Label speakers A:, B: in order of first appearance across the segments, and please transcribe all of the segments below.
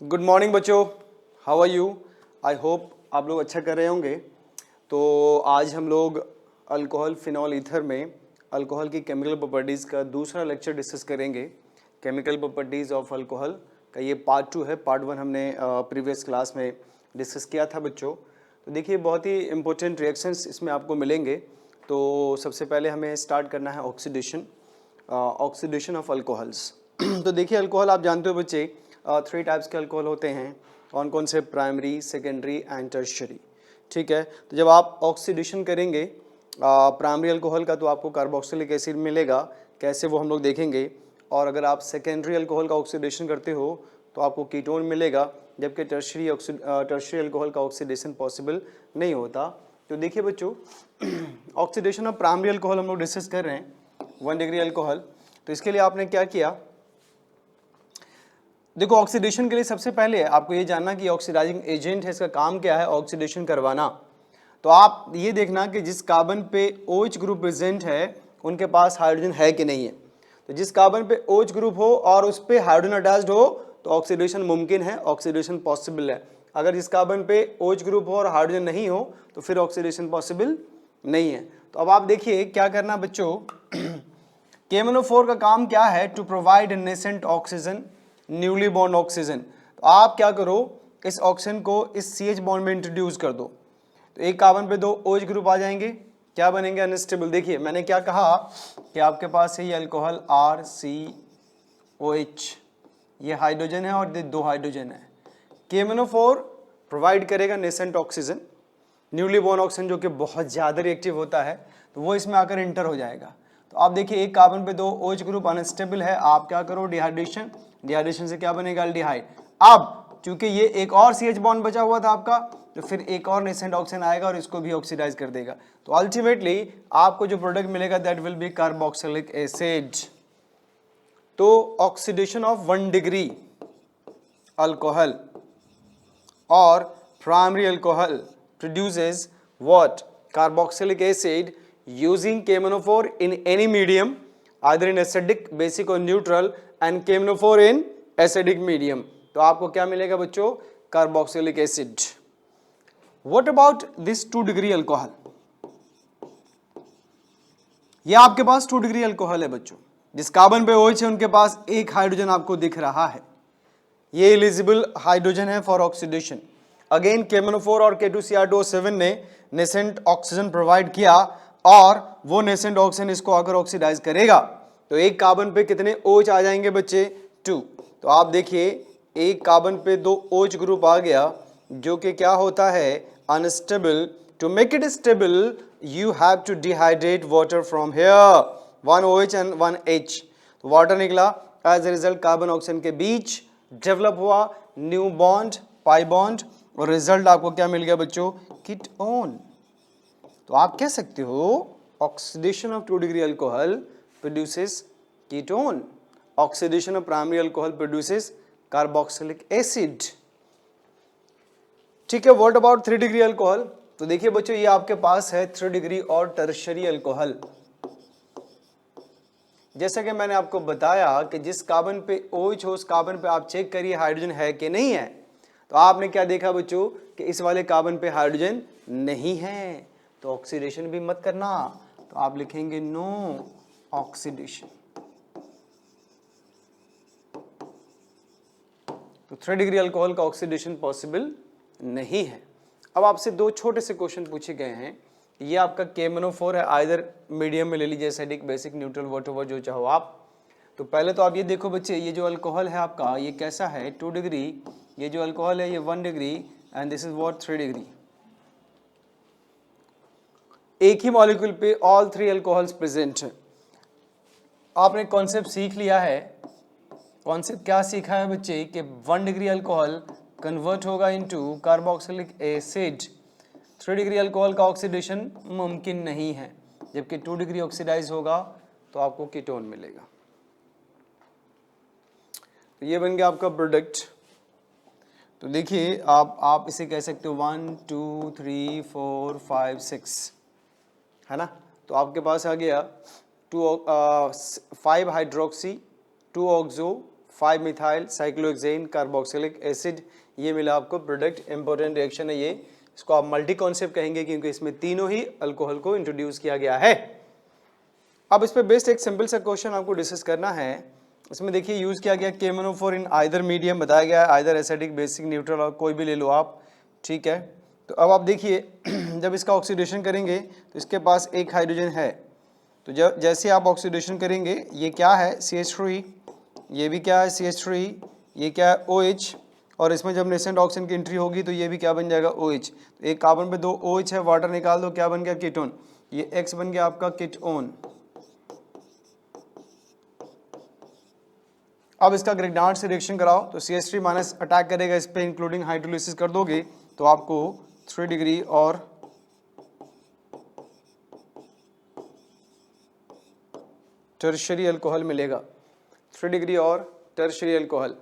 A: Good morning बच्चों, how are you. I hope आप लोग अच्छा कर रहे होंगे। तो आज हम लोग अल्कोहल फिनॉल ईथर में अल्कोहल की केमिकल प्रॉपर्टीज़ का दूसरा लेक्चर डिस्कस करेंगे। केमिकल प्रॉपर्टीज़ ऑफ अल्कोहल का ये पार्ट 2 है। पार्ट 1 हमने प्रीवियस क्लास में डिस्कस किया था बच्चों। तो देखिए बहुत ही इंपॉर्टेंट रिएक्शंस इसमें आपको मिलेंगे। तो सबसे पहले हमें स्टार्ट करना है ऑक्सीडेशन ऑफ अल्कोहल्स। तो देखिए अल्कोहल आप जानते हो बच्चे, 3 टाइप्स के अल्कोहल होते हैं। कौन कौन से? Primary, secondary and tertiary. ठीक है, तो जब आप ऑक्सीडेशन करेंगे प्राइमरी अल्कोहल का तो आपको कार्बोक्सिलिक एसिड मिलेगा। कैसे वो हम लोग देखेंगे। और अगर आप सेकेंडरी अल्कोहल का ऑक्सीडेशन करते हो तो आपको कीटोन मिलेगा, जबकि टर्शियरी अल्कोहल का ऑक्सीडेशन पॉसिबल नहीं होता। तो देखिए बच्चों, ऑक्सीडेशन ऑफ प्राइमरी अल्कोहल हम लोग डिस्कस कर रहे हैं, 1 डिग्री अल्कोहल। तो इसके लिए आपने क्या किया, देखो ऑक्सीडेशन के लिए सबसे पहले आपको ये जानना कि ऑक्सीडाइजिंग एजेंट है, इसका काम क्या है, ऑक्सीडेशन करवाना। तो आप ये देखना कि जिस कार्बन पे OH ग्रुप प्रेजेंट है उनके पास हाइड्रोजन है कि नहीं है। तो जिस कार्बन पे OH ग्रुप हो और उस पे हाइड्रोजन अटैच्ड हो तो ऑक्सीडेशन मुमकिन है, ऑक्सीडेशन पॉसिबल है। अगर जिस कार्बन पे OH ग्रुप हो और हाइड्रोजन नहीं हो तो फिर ऑक्सीडेशन पॉसिबल नहीं है। तो अब आप देखिए क्या करना बच्चों, KMnO4 का काम क्या है, to provide nascent oxygen, newly bond oxygen. तो आप क्या करो, इस ऑक्सीजन को इस CH बॉन्ड में इंट्रोड्यूस कर दो। तो एक कार्बन पे 2 OH ग्रुप आ जाएंगे, क्या बनेंगे, अनस्टेबल। देखिए मैंने क्या कहा कि आपके पास है ये अल्कोहल RCOH, ये हाइड्रोजन है और 2 हाइड्रोजन है। KMnO4 प्रोवाइड करेगा nascent oxygen, newly born oxygen जो कि बहुत ज़्यादा रिएक्टिव होता है, तो वो इसमें आकर इंटर हो जाएगा। तो आप देखिए एक कार्बन पे 2 OH ग्रुप अनस्टेबल है, आप क्या करो, डिहाइड्रेशन, डिहाइड्रेशन से क्या बनेगा, एल्डिहाइड। अब चूंकि ये एक और CH बॉन्ड बचा हुआ था आपका, तो फिर एक और नेसेंट ऑक्सीजन आएगा और इसको भी ऑक्सीडाइज कर देगा। तो अल्टीमेटली आपको जो प्रोडक्ट मिलेगा that will be carboxylic acid. तो oxidation of 1 degree alcohol or primary alcohol produces what? Carboxylic acid using KMnO4 in any medium, either in acidic, basic or neutral, and KMnO4 in acidic medium. तो आपको क्या मिलेगा बच्चों, carboxylic acid. What about this 2 degree alcohol? ये आपके पास 2 degree alcohol है बच्चों, जिस कार्बन पे OH है उनके पास एक हाइड्रोजन आपको दिख रहा है, ये एलिजिबल हाइड्रोजन है फॉर ऑक्सीडेशन। अगेन KMnO4 और K2Cr2O7 ने नेसेंट ऑक्सीजन प्रोवाइड किया और वो नेसेंट ऑक्सीजन इसको आकर ऑक्सीडाइज करेगा। तो एक कार्बन पे कितने OH आ जाएंगे बच्चे, 2। तो आप देखिए एक कार्बन पे 2 OH ग्रुप आ गया जो कि क्या होता है, unstable. To make it stable you have to dehydrate water from here, 1 OH and 1 H। तो वाटर निकला, as a result carbon oxygen के बीच डेवलप हुआ न्यू बॉन्ड, पाई बॉन्ड, और रिजल्ट आपको क्या मिल गया बच्चों, कीटोन। तो आप कह सकते हो oxidation of 2 degree alcohol produces ketone, oxidation of primary alcohol produces carboxylic acid. ठीक है, व्हाट अबाउट 3 डिग्री अल्कोहल? तो देखिए बच्चों ये आपके पास है 3 डिग्री और टर्शियरी अल्कोहल। जैसा कि मैंने आपको बताया कि जिस कार्बन पे OH हो उस कार्बन पे आप चेक करिए हाइड्रोजन है कि नहीं है। तो आपने क्या देखा बच्चों कि इस वाले कार्बन पे हाइड्रोजन नहीं है, तो ऑक्सीडेशन भी मत करना। तो आप लिखेंगे नो ऑक्सीडेशन। तो 3 डिग्री अल्कोहल का ऑक्सीडेशन पॉसिबल नहीं है। अब आपसे 2 छोटे से क्वेश्चन पूछे गए हैं। ये आपका KMnO4 है, आइदर मीडियम में ले लीजिए, एसिडिक, बेसिक, न्यूट्रल, व्हाटएवर जो चाहो आप। तो पहले तो आप ये देखो बच्चे, ये जो अल्कोहल है आपका ये कैसा है, 2 डिग्री। ये जो अल्कोहल है ये 1 degree and this is what, 3 degree. एक ही मॉलिक्यूल पे ऑल 3 अल्कोहल्स प्रेजेंट है। आपने कॉन्सेप्ट सीख लिया है। कॉन्सेप्ट क्या सीखा है बच्चे कि 1 डिग्री अल्कोहल कन्वर्ट होगा into carboxylic acid. 3 degree alcohol का ऑक्सीडेशन मुमकिन नहीं है, जबकि 2 डिग्री ऑक्सीडाइज होगा तो आपको कीटोन मिलेगा। तो ये बन गया आपका प्रोडक्ट। तो देखिए आप इसे कह सकते हो 1 2 3 4 5 6, है ना। तो आपके पास आ गया 5 hydroxy, 2 oxo, 5 methyl cyclohexane carboxylic acid, ये मिला आपको प्रोडक्ट। इंपॉर्टेंट रिएक्शन है ये, इसको आप मल्टी कॉन्सेप्ट कहेंगे क्योंकि इसमें तीनों ही अल्कोहल को इंट्रोड्यूस किया गया है। अब इस पे बेस्ड एक सिंपल सा क्वेश्चन आपको डिस्कस करना है। इसमें देखिए यूज किया गया KMnO4 इन आइदर मीडियम, बताया गया है आइदर एसिडिक, बेसिक, न्यूट्रल, और कोई भी ले लो आप, ठीक है। तो अब आप देखिए जब इसका ऑक्सीडेशन करेंगे तो इसके पास एक हाइड्रोजन है, तो जब जैसे आप ऑक्सीडेशन करेंगे, ये क्या है CH3, ये भी क्या है CH3, ये क्या है OH, और इसमें जब नेसेंट ऑक्सीजन की एंट्री होगी तो ये भी क्या बन जाएगा OH। तो एक कार्बन पे 2 OH है, वाटर निकाल दो, क्या बन गया कीटोन, ये X बन गया आपका कीटोन। अब इसका ग्रेगनार्ड से रिएक्शन कराओ तो CH3 माइनस अटैक करेगा इस पे, इंक्लूडिंग हाइड्रोलिसिस कर दोगे तो आपको 3 डिग्री और टर्शियरी अल्कोहल मिलेगा, 3 डिग्री और टर्शियरी अल्कोहल।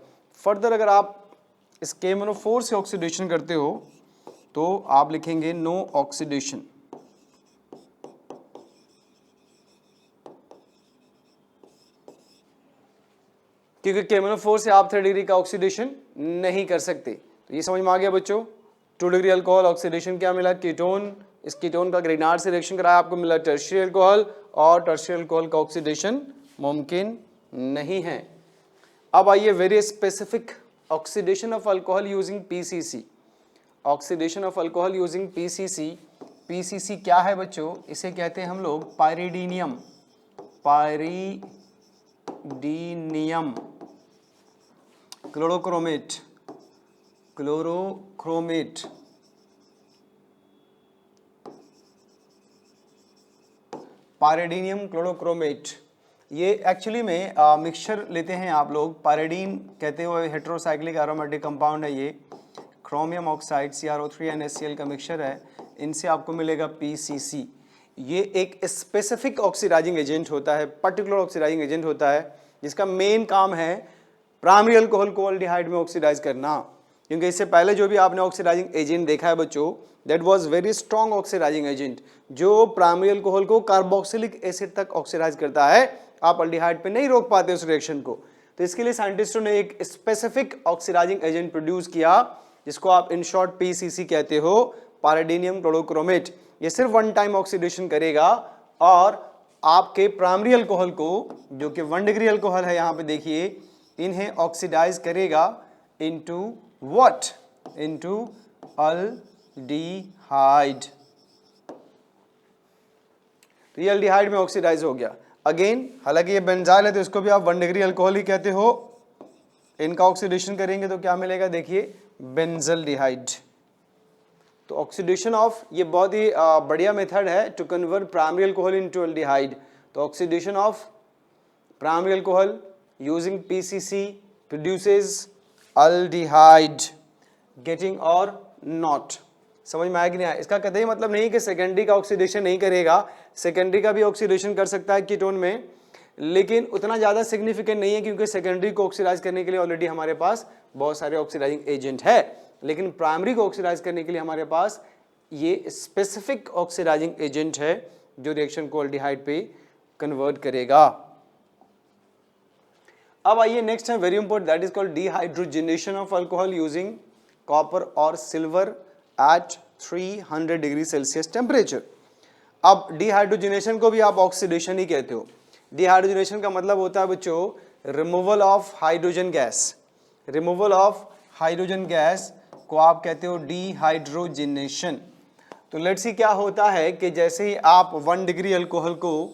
A: फर्दर अगर आप इस KMnO4 से ऑक्सीडेशन करते हो तो आप लिखेंगे नो ऑक्सीडेशन, क्योंकि KMnO4 से आप 3 डिग्री का ऑक्सीडेशन नहीं कर सकते। तो ये समझ में आ गया बच्चों। 2 डिग्री अल्कोहल, ऑक्सीडेशन क्या मिला कीटोन, इस कीटोन का ग्रेगनार्ड से रिएक्शन कराया, आपको मिला टर्शियरी अल्कोहल, और टर्शियरी अल्कोहल का ऑक्सीडेशन मुमकिन नहीं है। अब आइए very specific oxidation of alcohol using PCC। Oxidation of alcohol using PCC, PCC क्या है बच्चों, इसे कहते हैं हम लोग पायरिडीनियम, पायरिडीनियम क्लोरोक्रोमेट, क्लोरोक्रोमेट, पायरिडीनियम क्लोरोक्रोमेट। ये एक्चुअली में मिक्सचर लेते हैं आप लोग, पायरिडीन कहते हुए हेट्रोसाइक्लिक एरोमेटिक कंपाउंड है ये, क्रोमियम ऑक्साइड CrO3 NaCl का मिक्सचर है, इनसे आपको मिलेगा PCC। ये एक स्पेसिफिक ऑक्सीडाइजिंग एजेंट होता है, पर्टिकुलर ऑक्सीडाइजिंग एजेंट होता है, जिसका मेन काम है प्राइमरी अल्कोहल को एल्डिहाइड में ऑक्सीडाइज करना। क्योंकि इससे पहले जो भी आपने ऑक्सीडाइजिंग एजेंट देखा है बच्चों, that was very strong oxidizing agent, जो प्राइमरी अल्कोहल को कार्बोक्सिलिक एसिड तक ऑक्सीडाइज करता है। आप एल्डिहाइड पे नहीं रोक पाते उस रिएक्शन को, तो इसके लिए साइंटिस्टों ने एक स्पेसिफिक ऑक्सीडाइजिंग एजेंट प्रोड्यूस किया, जिसको आप इन शॉर्ट PCC कहते हो, पायरिडीनियम क्लोरोक्रोमेट। ये सिर्फ 1 टाइम ऑक्सीडेशन करेगा और आपके प्राइमरी अल्कोहल को, जो कि 1 डिग्री अल्कोहल है, यहाँ पे देखिए, इन्हें ऑक्सीडाइज करेगा इनटू व्हाट, इनटू अल्डिहाइड। तो ये अल्डिहाइड में ऑक्सीडाइज हो गया। अगेन हालांकि ये बेंजाइल है तो इसको भी आप 1 डिग्री अल्कोहल ही कहते हो, इनका ऑक्सीडेशन करेंगे तो क्या मिलेगा, देखिए बेंजल्डिहाइड। तो ऑक्सीडेशन ऑफ, ये बहुत ही बढ़िया मेथड है to convert primary alcohol into aldehyde. तो oxidation of primary alcohol using PCC produces aldehyde, getting or not. समझ में आया कि नहीं आया? इसका कतई मतलब नहीं कि सेकेंडरी का ऑक्सीडेशन नहीं करेगा, सेकेंडरी का भी ऑक्सीडेशन कर सकता है कीटोन में, लेकिन उतना ज़्यादा सिग्निफिकेंट नहीं है, क्योंकि सेकेंडरी को ऑक्सीडाइज करने के लिए ऑलरेडी हमारे पास बहुत सारे ऑक्सीडाइजिंग एजेंट है। लेकिन प्राइमरी को ऑक्सीडाइज करने के लिए हमारे पास ये स्पेसिफिक ऑक्सीडाइजिंग एजेंट है जो रिएक्शन को एल्डिहाइड पे कन्वर्ट करेगा। अब आइए नेक्स्ट है very important, that is called dehydrogenation of alcohol using copper और silver at 300 degree Celsius temperature. अब डिहाइड्रोजनेशन को भी आप ऑक्सीडेशन ही कहते हो। डिहाइड्रोजनेशन का मतलब होता है बच्चों removal of hydrogen gas, removal of hydrogen gas को आप कहते हो डिहाइड्रोजनेशन। तो लेट्स सी क्या होता है कि जैसे ही आप 1 डिग्री अल्कोहल को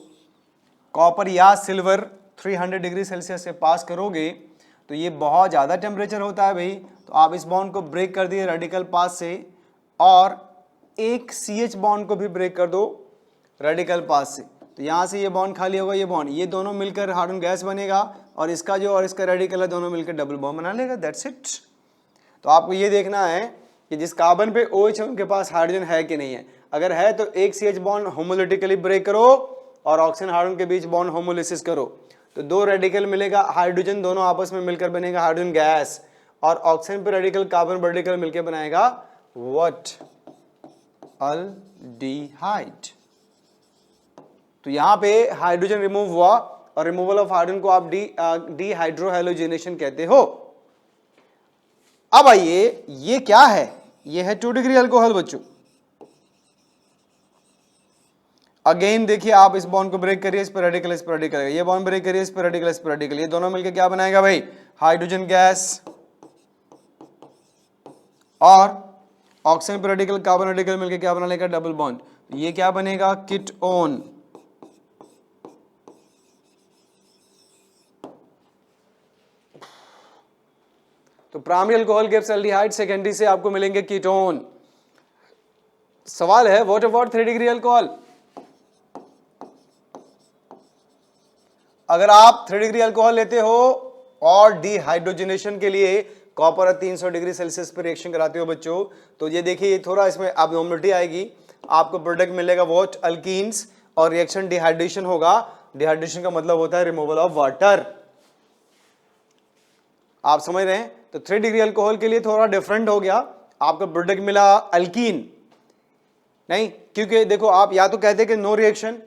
A: कॉपर या सिल्वर 300 डिग्री सेल्सियस से पास करोगे तो ये बहुत ज़्यादा टेम्परेचर होता है भाई, तो आप इस बॉन्ड को ब्रेक कर दिए रेडिकल पास से, और एक CH बॉन्ड को भी ब्रेक कर दो रेडिकल पास से, तो यहाँ से ये बॉन्ड खाली होगा, ये बॉन्ड, ये दोनों मिलकर हाइड्रोजन गैस बनेगा, और इसका जो और इसका रेडिकल है दोनों मिलकर डबल बॉन्ड बना लेगा, दैट्स इट। तो आपको ये देखना है कि जिस कार्बन पे OH है उनके पास हाइड्रोजन है कि नहीं है। अगर है तो एक CH बॉन्ड होमोलिटिकली ब्रेक करो और ऑक्सीजन हाइड्रोजन के बीच बॉन्ड होमोलिसिस करो, तो 2 रेडिकल मिलेगा, हाइड्रोजन दोनों आपस में मिलकर बनेगा हाइड्रोजन गैस, और ऑक्सीजन पे रेडिकल कार्बन रेडिकल मिलकर बनाएगा व्हाट, अल्डिहाइड। तो यहाँ पे हाइड्रोजन रिमूव हुआ और रिमूवल ऑफ हाइड्रोजन को आप डीहाइड्रोहैलोजिनेशन कहते हो। अब आइए, ये क्या है? ये है 2 डिग्री अल्कोहल बच्चों। अगेन देखिए, आप इस बॉन्ड को ब्रेक करिए, इस पर रेडिकल, इस पर रेडिकल, ये बॉन्ड ब्रेक करिए, इस पर रेडिकल, इस पर रेडिकल, ये दोनों मिलकर क्या बनाएगा भाई? Hydrogen gas. और ऑक्सीजन पर रेडिकल, कार्बन रेडिकल मिलकर क्या बना लेगा? Double bond. ये क्या बनेगा? कीटोन। तो primary alcohol gives aldehyde, secondary से आपको मिलेंगे कीटोन। सवाल है, व्हाट अबाउट 3 डिग्री अल्कोहल? अगर आप 3 डिग्री अल्कोहल लेते हो और डिहाइड्रोजनेशन के लिए कॉपर 300 डिग्री सेल्सियस पर रिएक्शन कराते हो बच्चों, तो ये देखिए, ये थोड़ा इसमें एब्नॉर्मलिटी आएगी, आपको प्रोडक्ट मिलेगा व्हाट? अल्कीन्स, और रिएक्शन डिहाइड्रेशन होगा। डिहाइड्रेशन का मतलब होता है रिमूवल ऑफ वाटर। आप समझ रहे हैं? तो 3 डिग्री अल्कोहल के लिए थोड़ा डिफरेंट हो गया, आपका प्रोडक्ट मिला अल्कीन नहीं, क्योंकि देखो आप या तो कहते कि नो रिएक्शन,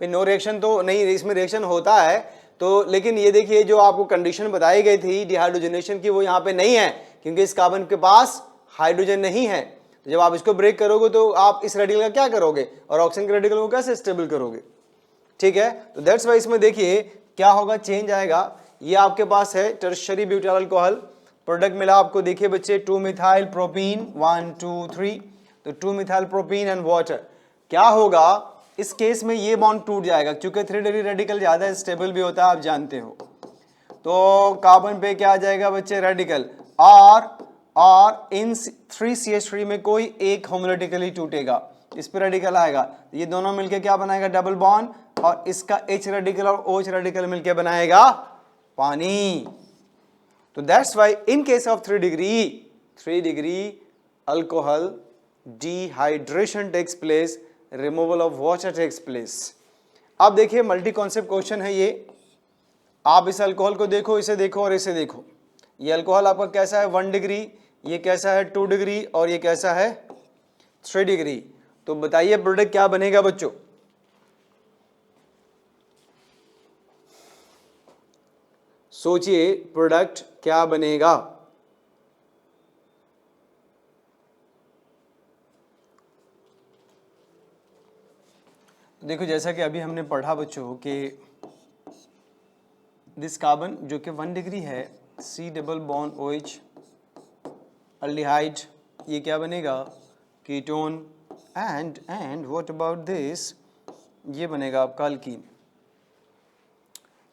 A: नो रिएक्शन तो नहीं, इसमें रिएक्शन होता है तो, लेकिन ये देखिए जो आपको कंडीशन बताई गई थी डिहाइड्रोजनेशन की, वो यहाँ पे नहीं है, क्योंकि इस कार्बन के पास हाइड्रोजन नहीं है। तो जब आप इसको ब्रेक करोगे तो आप इस रेडिकल का क्या करोगे, और ऑक्सीजन के रेडिकल को कैसे स्टेबल करोगे? ठीक है, तो दैट्स वाई इसमें देखिए क्या होगा, चेंज आएगा। ये आपके पास है टर्शियरी ब्यूटाइल अल्कोहल, प्रोडक्ट मिला आपको, देखिए बच्चे 2 मिथाइल प्रोपीन, 1 2 3, तो 2 मिथाइल प्रोपीन एंड वाटर। क्या होगा इस केस में? ये बॉन्ड टूट जाएगा, क्योंकि 3 डिग्री रेडिकल ज्यादा स्टेबल भी होता है, आप जानते हो। तो कार्बन पे क्या आ जाएगा बच्चे? रेडिकल। और इन 3CH3 में कोई एक होमोलिटिकली टूटेगा, इस पे रेडिकल आएगा, ये दोनों मिलके क्या बनाएगा? डबल बॉन्ड, और इसका H रेडिकल और OH रेडिकल मिलके बनाएगा पानी। तो that's why in case of 3 degree alcohol, dehydration takes place, removal of water takes place. अब देखिए मल्टी कॉन्सेप्ट क्वेश्चन है ये, आप इस अल्कोहल को देखो, इसे देखो और इसे देखो। ये अल्कोहल आपका कैसा है? 1 डिग्री, ये कैसा है? 2 डिग्री, और ये कैसा है? 3 डिग्री। तो बताइए प्रोडक्ट क्या बनेगा बच्चों? सोचिए प्रोडक्ट क्या बनेगा? देखो जैसा कि अभी हमने पढ़ा बच्चों कि दिस कार्बन जो कि 1 डिग्री है, C double bond OH aldehyde, ये क्या बनेगा? Ketone. And what about this? ये बनेगा आपका अल्कीन।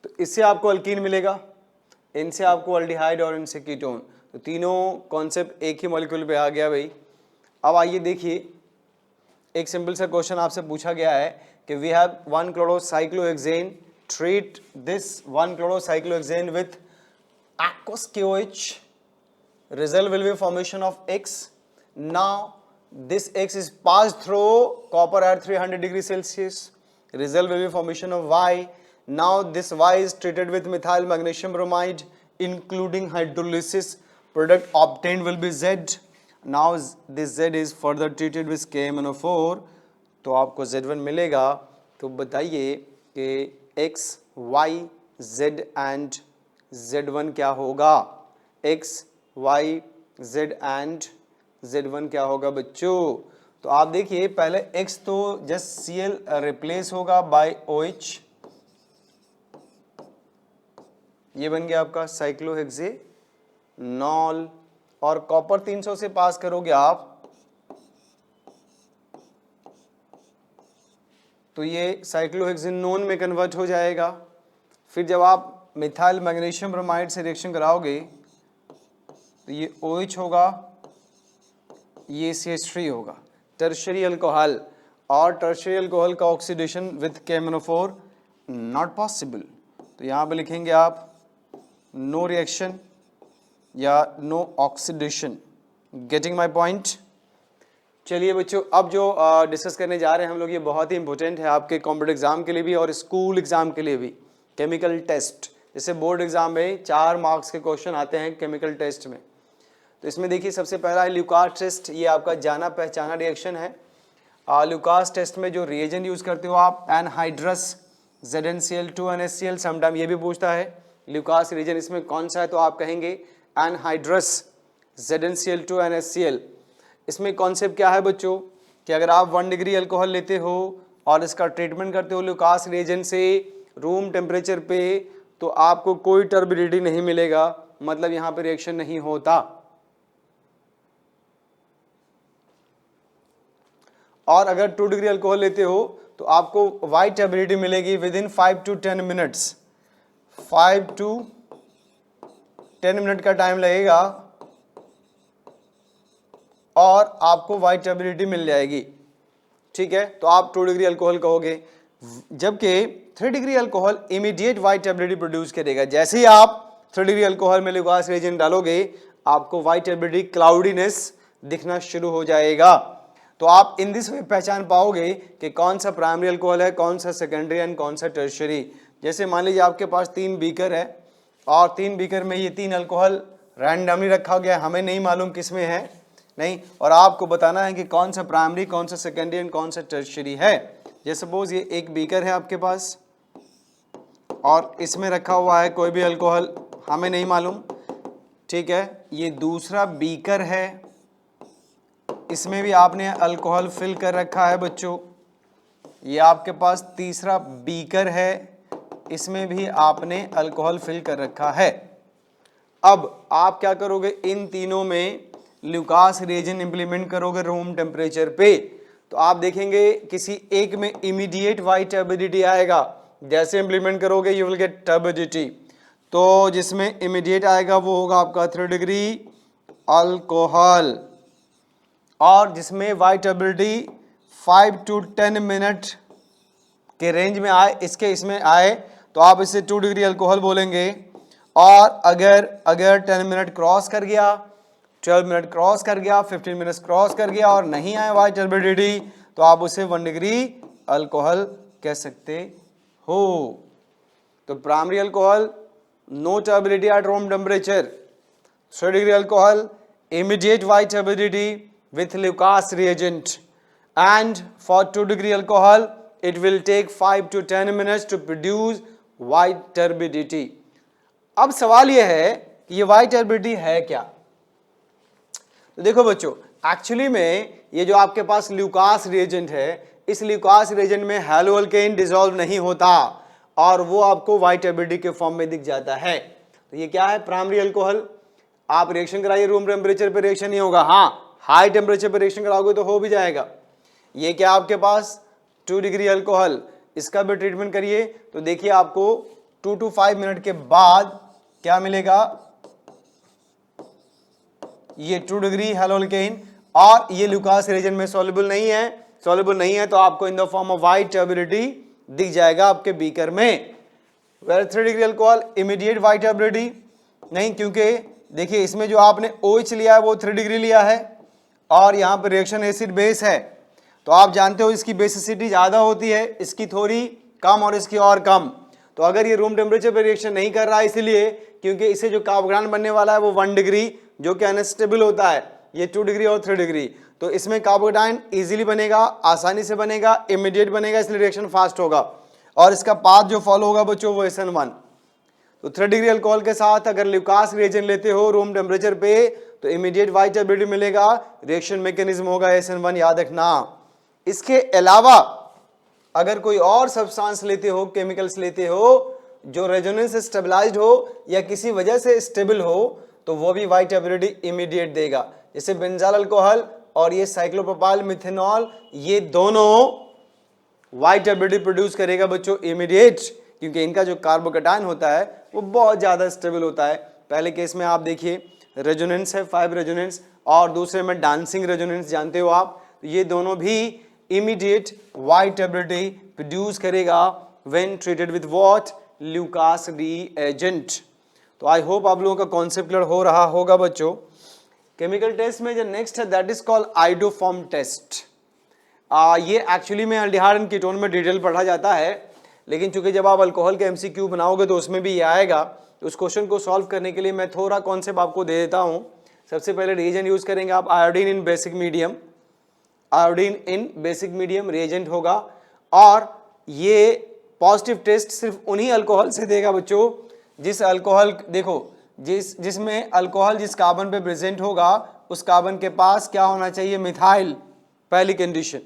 A: तो इससे आपको अल्कीन मिलेगा, इनसे आपको अल्डिहाइड और इनसे कीटोन। तो तीनों कॉन्सेप्ट एक ही मॉलिक्यूल पे आ गया भाई। अब आइए देखिए, एक सिंपल सा क्वेश्चन आपसे पूछा गया है कि we have 1 chlorocyclohexane, treat this 1 chlorocyclohexane with aqueous KOH, result will be formation of X. Now this X is passed through copper at 300 degrees Celsius, result will be formation of Y. Now this Y is treated with methyl magnesium bromide including hydrolysis, product obtained will be Z. Now this Z is further treated with KMnO4, तो आपको Z1 मिलेगा। तो बताइए कि X, Y, Z and Z1 क्या होगा? X, Y, Z and Z1 क्या होगा बच्चों? तो आप देखिए पहले X तो जस्ट Cl रिप्लेस होगा बाय OH, ये बन गया आपका साइक्लोहेक्सेनॉल, और कॉपर 300 से पास करोगे आप तो ये साइक्लोहेक्सेनोन में कन्वर्ट हो जाएगा। फिर जब आप मिथाइल मैग्नीशियम ब्रोमाइड से रिएक्शन कराओगे तो ये OH होगा, ये CH3 होगा, टर्शियरी अल्कोहल। और टर्शियरी अल्कोहल का oxidation with KMnO4 not possible. तो यहाँ पे लिखेंगे आप नो रिएक्शन या no oxidation. Getting my point? चलिए बच्चों, अब जो डिस्कस करने जा रहे हैं हम लोग, ये बहुत ही इंपॉर्टेंट है आपके कॉम्पिटिटिव एग्जाम के लिए भी और स्कूल एग्जाम के लिए भी। केमिकल टेस्ट, जैसे बोर्ड एग्जाम में 4 मार्क्स के क्वेश्चन आते हैं केमिकल टेस्ट में। तो इसमें देखिए सबसे पहला है ल्यूकास टेस्ट, ये आपका जाना पहचाना रिएक्शन है। ल्यूकास टेस्ट में जो रिएजेंट यूज करते हो आप एनहाइड्रस, ZnCl2 NaCl, समटाइम ये भी पूछता है ल्यूकास रीजन इसमें कौन सा है, तो आप कहेंगे एनहाइड्रस ZnCl2 NaCl। इसमें कॉन्सेप्ट क्या है बच्चों कि अगर आप 1 डिग्री अल्कोहल लेते हो और इसका ट्रीटमेंट करते हो ल्यूकास रीजन से रूम टेम्परेचर पे, तो आपको कोई टर्बिडिटी नहीं मिलेगा, मतलब यहाँ पे रिएक्शन नहीं होता। और अगर 2 डिग्री अल्कोहल लेते हो तो आपको वाइट टर्बिडिटी मिलेगी with in 5 to 10 minutes. 5 to 10 minute का टाइम लगेगा और आपको वाइट टर्बिडिटी मिल जाएगी। ठीक है, तो आप 2 डिग्री अल्कोहल कहोगे, जबकि 3 degree alcohol immediate white turbidity produce करेगा। जैसे ही आप 3 डिग्री अल्कोहल में ल्यूकास रिएजेंट डालोगे, आपको वाइट टर्बिडिटी क्लाउडीनेस दिखना शुरू हो जाएगा। तो आप इन दिस वे पहचान पाओगे कि कौन सा प्राइमरी अल्कोहल है, कौन सा सेकेंडरी एंड कौन सा टर्शियरी। जैसे मान लीजिए आपके पास 3 बीकर है और 3 बीकर में ये 3 अल्कोहल रैंडमली रखा गया, हमें नहीं मालूम किस में है, नहीं, और आपको बताना है कि कौन सा प्राइमरी, कौन सा सेकेंडरी एंड कौन सा टर्शियरी है। जैसे सपोज ये एक बीकर है आपके पास और इसमें रखा हुआ है कोई भी अल्कोहल, हमें नहीं मालूम। ठीक है, ये दूसरा बीकर है, इसमें भी आपने अल्कोहल फिल कर रखा है बच्चों। ये आपके पास तीसरा बीकर है, इसमें भी आपने अल्कोहल फिल कर रखा है। अब आप क्या करोगे, इन तीनों में ल्यूकास रिएजेंट इंप्लीमेंट करोगे रूम टेम्परेचर पे, तो आप देखेंगे किसी एक में इमीडिएट वाइट टर्बिडिटी आएगा। जैसे इंप्लीमेंट करोगे यू विल गेट टर्बिडिटी। तो जिसमें इमीडिएट आएगा वो होगा आपका 3 डिग्री अल्कोहल, और जिसमें वाइट टर्बिडिटी 5 to 10 मिनट के रेंज में आए, इसमें आए, तो आप इसे 2 डिग्री अल्कोहल बोलेंगे। और अगर 10 मिनट क्रॉस कर गया, 12 मिनट क्रॉस कर गया, 15 मिनट क्रॉस कर गया और नहीं आया वाइट टर्बिडिटी, तो आप उसे 1 डिग्री अल्कोहल कह सकते हो। तो primary alcohol no turbidity at room temperature, 3 degree alcohol immediate white turbidity with Lucas reagent, and for 2 degree alcohol it will take 5 to 10 minutes to produce white turbidity। अब सवाल यह है कि ये white turbidity है क्या। तो देखो बच्चों, एक्चुअली में ये जो आपके पास ल्यूकास रिएजेंट है, इस ल्यूकास रिएजेंट में हैलोअल्केन डिसॉल्व नहीं होता और वो आपको वाइट टर्बिडिटी के फॉर्म में दिख जाता है। तो ये क्या है, प्राइमरी अल्कोहल। आप रिएक्शन कराइए, रूम टेम्परेचर पे रिएक्शन नहीं होगा, हाँ हाई टेम्परेचर पे रिएक्शन कराओगे तो हो भी जाएगा। ये क्या आपके पास 2 डिग्री अल्कोहल, इसका भी ट्रीटमेंट करिए तो देखिए आपको 2 to 5 मिनट के बाद क्या मिलेगा, ये 2 डिग्री हैलोअल्केन, और ये ल्यूकास रिएजेंट में सॉल्युबल नहीं है, तो आपको in the form of white turbidity दिख जाएगा आपके बीकर में। Where 3 degree alcohol immediate white turbidity नहीं, क्योंकि देखिए इसमें जो आपने OH लिया है वो 3 डिग्री लिया है और यहाँ पर रिएक्शन एसिड बेस है, तो आप जानते हो इसकी बेसिसिटी ज़्यादा होती है, इसकी थोड़ी कम और इसकी और कम। तो अगर ये रूम टेम्परेचर पर रिएक्शन नहीं कर रहा है इसलिए क्योंकि इसे जो कार्बोग्रान बनने वाला है वो 1 डिग्री जो कि अनस्टेबल होता है, ये 2 डिग्री और 3 डिग्री, तो इसमें कार्बोडाइन इजीली बनेगा, आसानी से बनेगा, इमीडिएट बनेगा, इसलिए रिएक्शन फास्ट होगा और इसका पाथ जो फॉलो होगा बच्चों वो SN1। तो 3 डिग्री अल्कोहल के साथ अगर ल्यूकास रिएजेंट लेते हो रूम टेम्परेचर पे तो इमीडिएट वाइट टर्बिडिटी मिलेगा, रिएक्शन मैकेनिज्म होगा SN1, याद रखना। इसके अलावा अगर कोई और सब्सटेंस लेते हो, केमिकल्स लेते हो जो रेजोनेंस से स्टेबलाइज्ड हो या किसी वजह से स्टेबल हो, तो वो भी वाइट टर्बिडिटी इमीडिएट देगा। जैसे बेंजाल अल्कोहल और ये साइक्लोप्रोपाइल मिथेनॉल, ये दोनों वाइट टर्बिडिटी प्रोड्यूस करेगा बच्चों इमीडिएट, क्योंकि इनका जो कार्बोकैटायन होता है वो बहुत ज़्यादा स्टेबल होता है। पहले केस में आप देखिए रेजोनेंस है 5 रेजोनेंस और दूसरे में डांसिंग रेजोनेंस, जानते हो आप, तो ये दोनों भी इमीडिएट वाइट टर्बिडिटी प्रोड्यूस करेगा when treated with what, Lucas reagent. तो आई होप आप लोगों का कॉन्सेप्ट क्लियर हो रहा होगा बच्चों। केमिकल टेस्ट में जो नेक्स्ट है that is called iodoform test. ये एक्चुअली में अल्डिहाइड एंड कीटोन में डिटेल पढ़ा जाता है, लेकिन चूंकि जब आप अल्कोहल के MCQ बनाओगे तो उसमें भी ये आएगा। तो उस क्वेश्चन को सॉल्व करने के लिए मैं थोड़ा कॉन्सेप्ट आपको दे देता हूँ। सबसे पहले रिएजेंट यूज करेंगे आप आयोडीन इन बेसिक मीडियम, आयोडीन इन बेसिक मीडियम रिएजेंट होगा, और ये पॉजिटिव टेस्ट सिर्फ उन्हीं अल्कोहल से देगा बच्चों जिस अल्कोहल, देखो जिसमें अल्कोहल जिस कार्बन पे प्रेजेंट होगा उस कार्बन के पास क्या होना चाहिए, मिथाइल, पहली कंडीशन।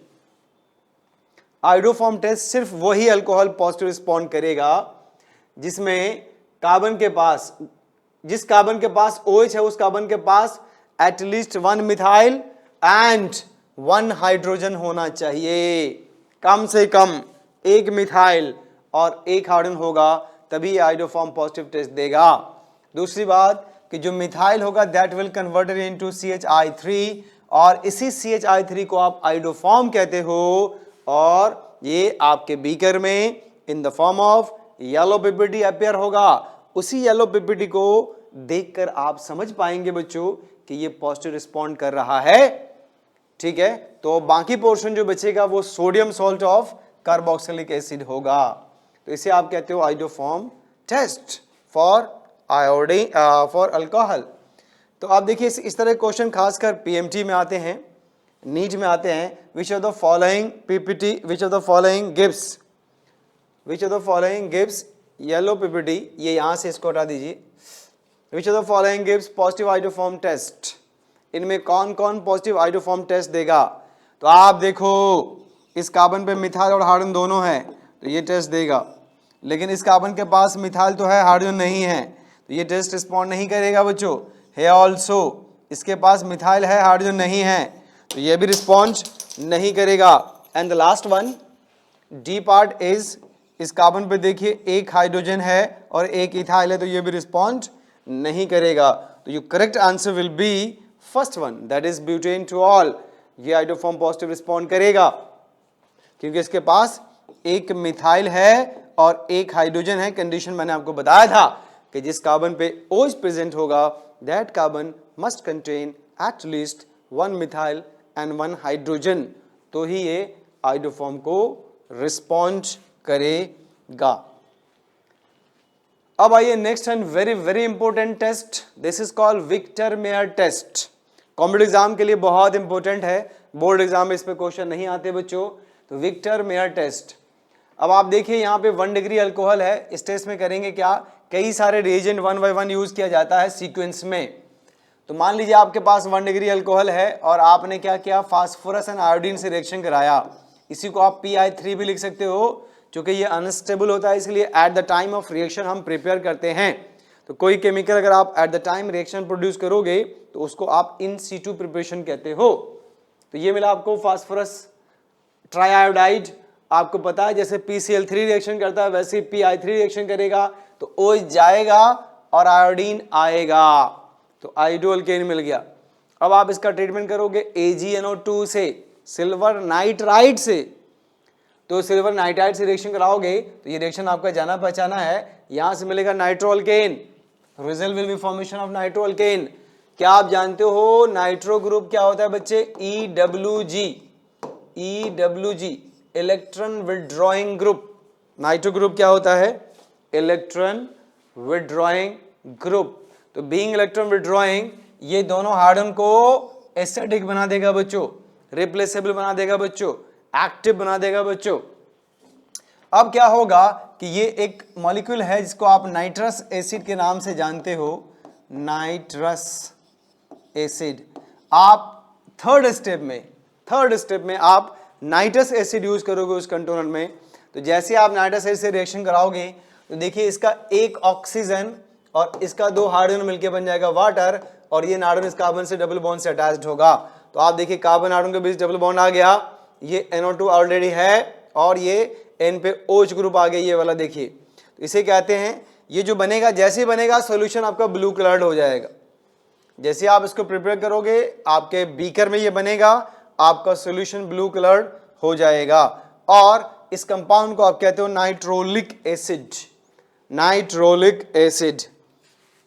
A: आइडोफॉर्म टेस्ट सिर्फ वही अल्कोहल पॉजिटिव रिस्पॉन्ड करेगा जिसमें कार्बन के पास, जिस कार्बन के पास OH है उस कार्बन के पास एटलीस्ट 1 मिथाइल एंड 1 हाइड्रोजन होना चाहिए, कम से कम 1 मिथाइल और 1 हाइड्रोजन होगा, तभी आइडोफॉर्म पॉजिटिव टेस्ट देगा। दूसरी बात कि जो मिथाइल होगा that will converted into CH3 और इसी CH3 को आप आइडोफॉर्म कहते हो और ये आपके बीकर में इन the form of yellow PPT appear होगा। उसी येलो पीपीटी को देखकर आप समझ पाएंगे बच्चों कि ये पॉजिटिव रिस्पॉन्ड कर रहा है, ठीक है। तो बाकी पोर्शन जो बचेगा वो sodium salt of carboxylic acid होगा। तो इसे आप कहते हो iodoform test for iodine for alcohol. तो आप देखिए इस तरह क्वेश्चन खासकर पीएमटी में आते हैं, नीट में आते हैं। Which of the following PPT, which of the following gives, which of the following gives yellow PPT, ये यहां से इसको हटा दीजिए। Which of the following gives positive iodoform test, इनमें कौन कौन पॉजिटिव आइडोफॉर्म टेस्ट देगा। तो आप देखो इस कार्बन पे मिथाइल और हाइड्रोजन दोनों है तो ये टेस्ट देगा, लेकिन इस कार्बन के पास मिथाइल तो है हाइड्रोजन नहीं है तो ये टेस्ट रिस्पॉन्ड नहीं करेगा बच्चों। है ऑल्सो इसके पास मिथाइल है हाइड्रोजन नहीं है तो ये भी रिस्पॉन्ड नहीं करेगा। And the last one D part is, इस कार्बन पे देखिए एक हाइड्रोजन है और एक इथाइल है तो ये भी रिस्पॉन्ड नहीं करेगा। तो you correct answer will be first one, that is butane two all. ये आइडोफॉर्म पॉजिटिव रिस्पॉन्ड करेगा क्योंकि इसके पास एक मिथाइल है और एक हाइड्रोजन है। कंडीशन मैंने आपको बताया था कि जिस कार्बन पे OH प्रेजेंट होगा that carbon must contain at least 1 methyl and 1 hydrogen, तो ही ये आइडोफॉर्म को रिस्पॉन्ड करेगा। अब आइए next and very very important test, this is called Victor Meyer test. Competitive exam के लिए बहुत इंपॉर्टेंट है, बोर्ड एग्जाम में इस पे क्वेश्चन नहीं आते बच्चों। तो विक्टर मेयर टेस्ट, अब आप देखिए यहाँ पे 1 डिग्री अल्कोहल है। इस टेस्ट में करेंगे क्या, कई सारे रिएजेंट 1 बाय 1 यूज किया जाता है सीक्वेंस में। तो मान लीजिए आपके पास 1 डिग्री अल्कोहल है और आपने क्या किया, फास्फोरस एंड आयोडीन से रिएक्शन कराया। इसी को आप PI3 भी लिख सकते हो, क्योंकि ये अनस्टेबल होता है इसलिए at the time of reaction हम प्रिपेयर करते हैं। तो कोई केमिकल अगर आप at the time reaction produce करोगे तो उसको आप इन सीटू प्रिपरेशन कहते हो। तो ये मिला आपको फास्फोरस ट्राइआयोडाइड। आपको पता है जैसे PCl3 रिएक्शन करता है वैसे PI3 रिएक्शन करेगा तो OH जाएगा और आयोडीन आएगा तो आइडो अल्केन मिल गया। अब आप इसका ट्रीटमेंट करोगे AgNO2 से, सिल्वर नाइट्राइड से। तो सिल्वर नाइट्राइड से रिएक्शन कराओगे तो ये रिएक्शन आपका जाना पहचाना है, यहां से मिलेगा nitro alkane, result will be formation of nitro alkane. क्या आप जानते हो नाइट्रो ग्रुप क्या होता है बच्चे, EWG electron withdrawing group. Nitro group क्या होता है, इलेक्ट्रॉन विड्रॉइंग ग्रुप। तो बीइंग इलेक्ट्रॉन विड्रॉइंग ये दोनों हाइड्रोजन को एसिडिक बना देगा बच्चों, रिप्लेसेबल बना देगा बच्चों, एक्टिव बना देगा बच्चों। अब क्या होगा कि ये एक मॉलिक्यूल है जिसको आप नाइट्रस एसिड के नाम से जानते हो, नाइट्रस एसिड। आप थर्ड स्टेप में आप नाइट्रस एसिड यूज करोगे उस कंटेनर में। तो जैसे आप नाइट्रस एसिड से रिएक्शन कराओगे तो देखिए इसका एक ऑक्सीजन और इसका 2 हाइड्रोजन मिलकर बन जाएगा वाटर और ये नाइट्रोजन इस कार्बन से डबल बॉन्ड से अटैच्ड होगा। तो आप देखिए कार्बन हाइड्रोजन के बीच डबल बॉन्ड आ गया, ये NO2 ऑलरेडी है और ये N पे OH ग्रुप आ गया, ये वाला देखिए। तो इसे कहते हैं, ये जो बनेगा जैसे बनेगा सॉल्यूशन आपका ब्लू कलर्ड हो जाएगा। जैसे आप इसको प्रिपेयर करोगे आपके बीकर में ये बनेगा, आपका सॉल्यूशन ब्लू कलर्ड हो जाएगा और इस कंपाउंड को आप कहते हो नाइट्रोलिक एसिड। नाइट्रोलिक एसिड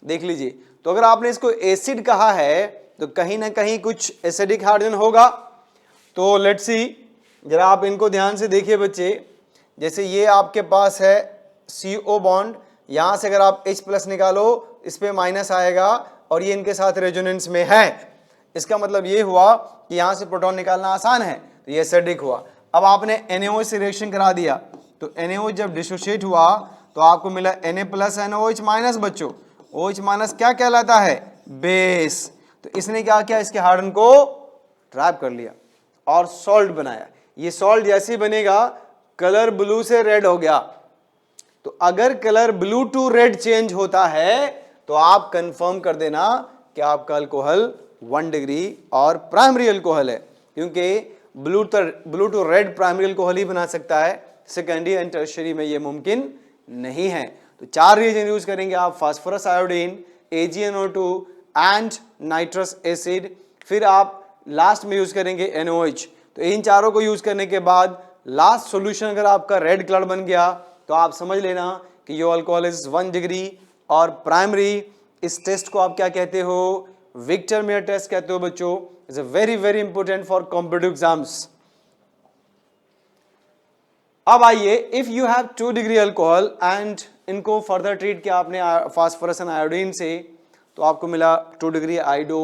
A: देख लीजिए। तो अगर आपने इसको एसिड कहा है तो कहीं ना कहीं कुछ एसिडिक हाइड्रोजन होगा। तो लेट्स सी, जरा आप इनको ध्यान से देखिए बच्चे। जैसे ये आपके पास है CO बॉन्ड, यहां से अगर आप H+ निकालो इस पे माइनस आएगा और ये इनके साथ रेजोनेंस में है। इसका मतलब ये हुआ कि यहां से प्रोटॉन निकालना आसान है, तो ये एसिडिक हुआ। अब आपने NaOH से रिएक्शन करा दिया तो NaOH जब डिसोशिएट हुआ तो आपको मिला Na प्लस NaOH माइनस बच्चों, OH माइनस क्या कहलाता है, बेस। तो इसने क्या किया, इसके हार्डन को ट्रैप कर लिया और सॉल्ट बनाया। ये सॉल्ट जैसे ही बनेगा कलर ब्लू से रेड हो गया। तो अगर colour blue to red change होता है तो आप कंफर्म कर देना कि आपका अल्कोहल 1 डिग्री और प्राइमरी अल्कोहल है, क्योंकि blue to red primary alcohol ही बना सकता है, सेकेंडरी एंड टर्शियरी में ये मुमकिन नहीं है। तो 4 रिएजेंट यूज करेंगे आप, phosphorus iodine, AgNO2 and nitrous acid, फिर आप लास्ट में यूज करेंगे NaOH। तो इन चारों को यूज करने के बाद लास्ट सॉल्यूशन अगर आपका रेड कलर बन गया तो आप समझ लेना कि योर अल्कोहल इज 1 डिग्री और प्राइमरी। इस टेस्ट को आप क्या कहते हो, विक्टर मेयर टेस्ट कहते हो बच्चों। Is a very very important for competitive exams. अब आइए, if you have 2 degree alcohol and इनको फर्दर ट्रीट किया आपने फास्फोरस एंड आयोडीन से, तो आपको मिला 2 डिग्री आइडो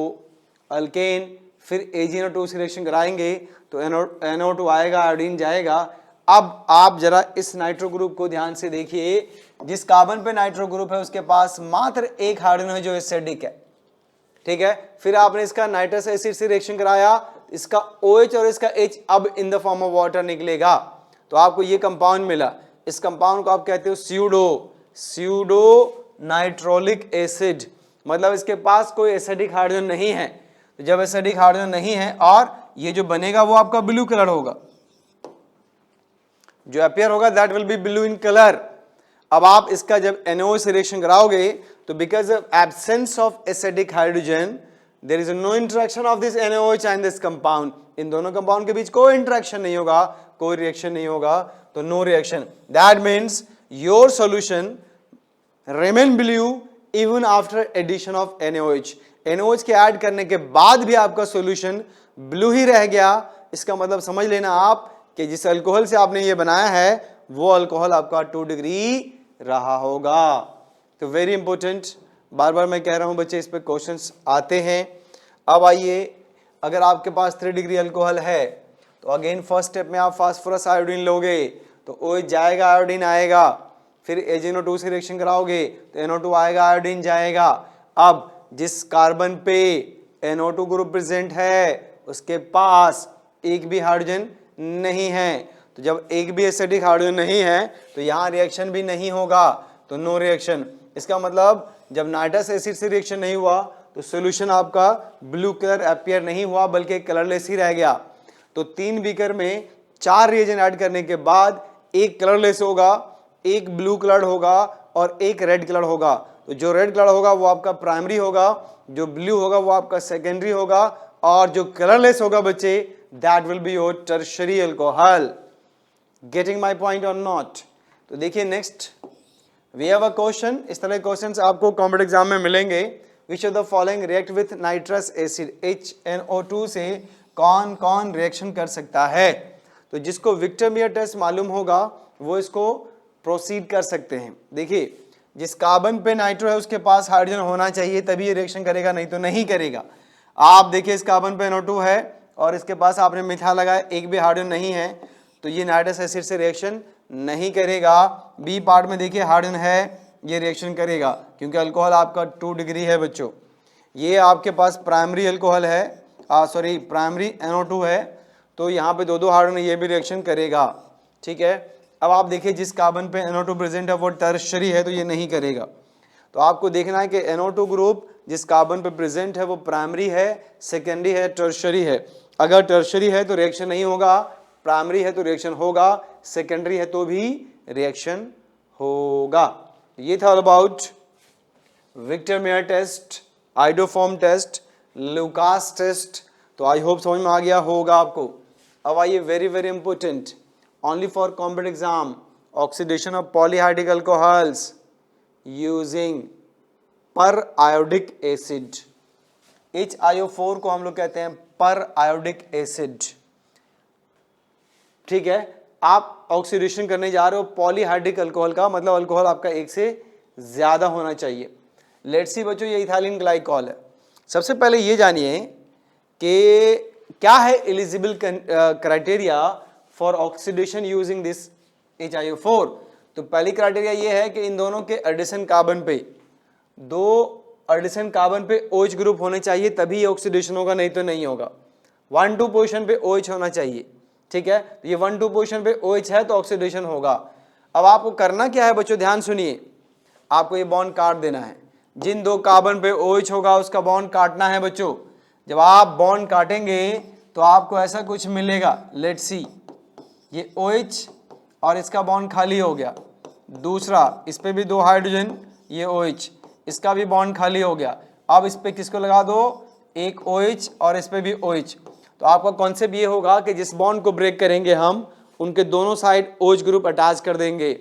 A: अल्केन, फिर AgNO2 से रिएक्शन कराएंगे तो NO2 आएगा, आयोडीन जाएगा। अब आप जरा इस नाइट्रो ग्रुप को ध्यान से देखिए, जिस कार्बन पे नाइट्रो ग्रुप है उसके पास मात्र एक हाइड्रोजन है जो एसिडिक है, ठीक है। फिर आपने इसका नाइट्रस एसिड से रिएक्शन कराया, इसका OH और इसका H अब इन द फॉर्म ऑफ वाटर निकलेगा, तो आपको ये कंपाउंड मिला। इस कंपाउंड को आप कहते हो स्यूडो नाइट्रोलिक एसिड, मतलब इसके पास कोई एसिडिक हाइड्रोजन नहीं है। तो जब एसिडिक हाइड्रोजन नहीं है और ये जो बनेगा वो आपका ब्लू कलर होगा, जो अपीयर होगा that will be blue in colour. अब आप इसका जब NaOH से रिएक्शन कराओगे तो because of absence of acidic hydrogen there is no interaction of this NaOH and this compound, इन दोनों कंपाउंड के बीच कोई इंटरेक्शन नहीं होगा, कोई रिएक्शन नहीं होगा, तो no reaction. That means your solution remain blue even after addition of NaOH। NaOH के ऐड करने के बाद भी आपका सॉल्यूशन ब्लू ही रह गया। इसका मतलब समझ लेना आप कि जिस अल्कोहल से आपने ये बनाया है वो अल्कोहल आपका 2 डिग्री रहा होगा। तो वेरी इंपॉर्टेंट, बार बार मैं कह रहा हूं बच्चे, इस पे क्वेश्चंस आते हैं। अब आइए, अगर आपके पास 3 डिग्री अल्कोहल है तो अगेन फर्स्ट स्टेप में आप फास्फोरस आयोडीन लोगे तो OH जाएगा, आयोडीन आएगा, फिर AgNO2 से रिएक्शन कराओगे तो NO2 आएगा, आयोडीन जाएगा। अब जिस कार्बन पे NO2 ग्रुप प्रेजेंट है उसके पास एक भी हाइड्रोजन नहीं है, तो जब एक भी एसिडिक हाइड्रोजन नहीं है तो यहाँ रिएक्शन भी नहीं होगा, तो नो रिएक्शन। इसका मतलब जब नाइट्रस एसिड से रिएक्शन नहीं हुआ तो सॉल्यूशन आपका ब्लू कलर अपीयर नहीं हुआ बल्कि कलरलेस ही रह गया। तो 3 बीकर में 4 रिएजेंट ऐड करने के बाद एक कलरलेस होगा, एक ब्लू कलर होगा और एक रेड कलर होगा। तो जो रेड कलर होगा वो आपका प्राइमरी होगा, जो ब्लू होगा वो आपका सेकेंडरी होगा, और जो कलरलेस होगा बच्चे that will be your tertiary alcohol. Getting my point और नॉट? तो देखिए next we have a question. इस तरह क्वेश्चंस आपको कॉम्पिटिटिव एग्जाम में मिलेंगे। Which of the following react with nitrous acid HNO2 से कौन कौन रिएक्शन कर सकता है? तो जिसको विक्टर मेयर टेस्ट मालूम होगा वो इसको प्रोसीड कर सकते हैं। देखिए, जिस कार्बन पे नाइट्रो है उसके पास हाइड्रोजन होना चाहिए तभी ये रिएक्शन करेगा, नहीं तो नहीं करेगा। आप देखिए इस कार्बन पे NO2 है और इसके पास आपने मिथाइल लगाया, एक भी हाइड्रोजन नहीं है, तो ये नाइट्रस एसिड से रिएक्शन नहीं करेगा। बी पार्ट में देखिए हाइड्रोजन है, ये रिएक्शन करेगा क्योंकि अल्कोहल आपका 2 डिग्री है बच्चों। ये आपके पास प्राइमरी अल्कोहल है, प्राइमरी NO2 है, तो यहाँ पे 2 हाइड्रोजन, ये भी रिएक्शन करेगा, ठीक है। अब आप देखिए जिस कार्बन पे NO2 प्रेजेंट है वो टर्शियरी है तो ये नहीं करेगा। तो आपको देखना है कि NO2 ग्रुप जिस कार्बन पे प्रेजेंट है वो प्राइमरी है, सेकेंडरी है, टर्शियरी है। अगर टर्शियरी है तो रिएक्शन नहीं होगा, प्राइमरी है तो रिएक्शन होगा, सेकेंडरी है तो भी रिएक्शन होगा। ये था all about Victor Meyer test, iodoform test, Lucas test. तो आई होप समझ में आ गया होगा आपको। अब आइए very very important, only for competitive exam, oxidation of polyhydric alcohols using पर आयोडिक एसिड। HiO4 को हम लोग कहते हैं पर आयोडिक एसिड, ठीक है। आप ऑक्सीडेशन करने जा रहे हो पॉलीहाइड्रिक अल्कोहल का, मतलब अल्कोहल आपका एक से ज्यादा होना चाहिए। लेट्स सी बच्चों, ये इथाइलिन ग्लाइकॉल है। सबसे पहले ये जानिए कि क्या है eligible criteria for oxidation using this HiO4। तो पहली क्राइटेरिया ये है कि इन दोनों के एडिशन कार्बन पे, दो एडिशन कार्बन पे OH ग्रुप होने चाहिए, तभी ऑक्सीडेशन होगा, नहीं तो नहीं होगा। 1-2 पोजीशन पे OH होना चाहिए, ठीक है। तो ये 1-2 पोजीशन पे OH है तो ऑक्सीडेशन होगा। अब आपको करना क्या है बच्चों, ध्यान सुनिए, आपको ये बॉन्ड काट देना है। जिन दो कार्बन पे OH होगा उसका बॉन्ड काटना है बच्चों। जब आप बॉन्ड काटेंगे तो आपको ऐसा कुछ मिलेगा, लेट्स सी, ये OH और इसका बॉन्ड खाली हो गया। दूसरा, इस पे भी 2 हाइड्रोजन, ये OH, इसका भी बॉन्ड खाली हो गया। अब इस पे किसको लगा दो, एक OH और इस पे भी OH। तो आपका कॉन्सेप्ट ये होगा कि जिस बॉन्ड को ब्रेक करेंगे हम, उनके दोनों साइड OH ग्रुप अटैच कर देंगे,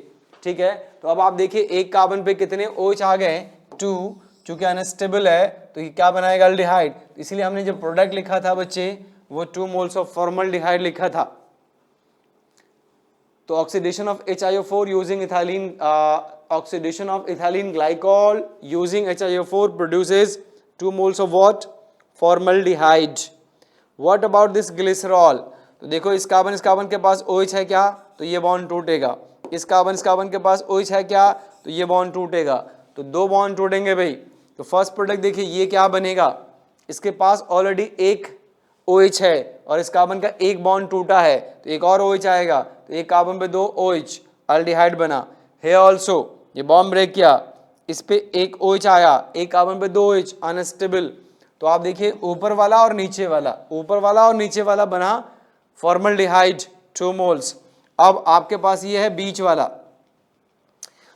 A: ठीक है। तो अब आप देखिए एक कार्बन पे कितने OH आ गए, 2, चूंकि अनस्टेबल है तो ये क्या बनाएगा, एल्डिहाइड। इसलिए हमने जो प्रोडक्ट लिखा था बच्चे वो 2 मोल्स ऑफ फॉर्मल्डिहाइड लिखा था। तो oxidation of HiO4 using ethylene, oxidation of ethylene glycol using HiO4 produces 2 moles of what, formaldehyde. What about this glycerol, तो देखो इस कार्बन के पास OH है क्या, तो ये बॉन्ड टूटेगा। इस कार्बन के पास OH है क्या, तो ये बॉन्ड टूटेगा। तो 2 बॉन्ड टूटेंगे भाई। तो फर्स्ट प्रोडक्ट देखिए ये क्या बनेगा, इसके पास ऑलरेडी एक OH है और इस कार्बन का एक बॉन्ड टूटा है, तो एक और OH आएगा, तो एक कार्बन पे 2 OH, अल्डिहाइड बना। है ऑल्सो, ये बॉन्ड ब्रेक किया, इस पे एक OH आया, एक कार्बन पे 2 OH, अनस्टेबल। तो आप देखिए ऊपर वाला और नीचे वाला, ऊपर वाला और नीचे वाला बना फॉर्मल्डिहाइड 2 मोल्स। अब आपके पास ये है बीच वाला,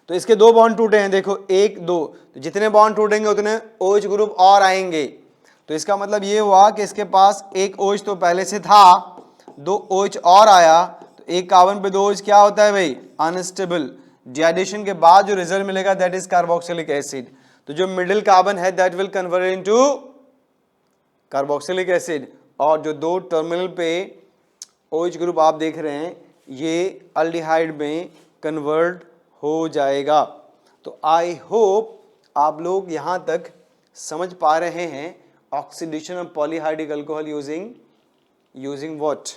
A: तो इसके 2 बॉन्ड टूटे हैं, देखो 1 2, तो जितने बॉन्ड टूटेंगे उतने OH ग्रुप और आएंगे। तो इसका मतलब ये हुआ कि इसके पास एक OH तो पहले से था, 2 OH और आया, तो एक कार्बन पे 2 OH क्या होता है भाई, अनस्टेबल। डिहाइड्रेशन के बाद जो रिजल्ट मिलेगा दैट इज कार्बोक्सिलिक एसिड। तो जो मिडिल कार्बन है that will convert into carboxylic acid, और जो 2 टर्मिनल पे OH ग्रुप आप देख रहे हैं ये अल्डिहाइड में कन्वर्ट हो जाएगा। तो आई होप आप लोग यहाँ तक समझ पा रहे हैं oxidation of polyhydric alcohol using what,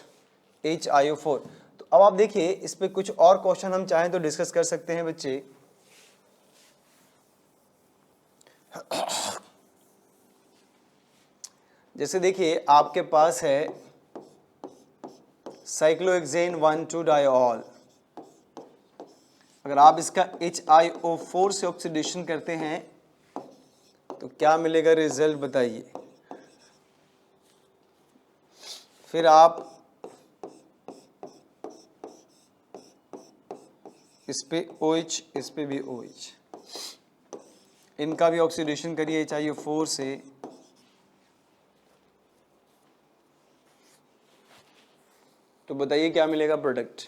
A: HiO4। तो अब आप देखिए इस पे कुछ और क्वेश्चन हम चाहें तो डिस्कस कर सकते हैं बच्चे। जैसे देखिए आपके पास है साइक्लोहेक्सेन 1,2-डाइऑल, अगर आप इसका HiO4 से ऑक्सीडेशन करते हैं तो क्या मिलेगा रिजल्ट बताइए। फिर आप इस पे OH, इस पे भी OH, इनका भी ऑक्सीडेशन करिए HiO4 से, तो बताइए क्या मिलेगा प्रोडक्ट।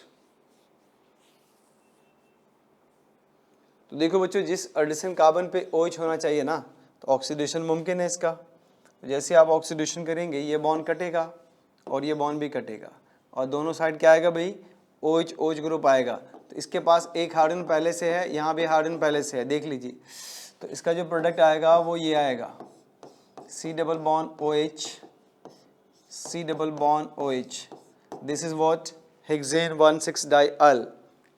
A: तो देखो बच्चों जिस एडिशन कार्बन पे OH होना चाहिए ना, तो ऑक्सीडेशन मुमकिन है इसका। तो जैसे आप ऑक्सीडेशन करेंगे ये बॉन्ड कटेगा और ये बॉन्ड भी कटेगा, और दोनों साइड क्या आएगा भाई, OH OH ग्रुप आएगा। तो इसके पास एक हाइड्रोजन पहले से है, यहाँ भी हाइड्रोजन पहले से है, देख लीजिए। तो इसका जो प्रोडक्ट आएगा वो ये आएगा, C double bond OH, C double bond OH, this is what, hexane 1,6-डाइऑल।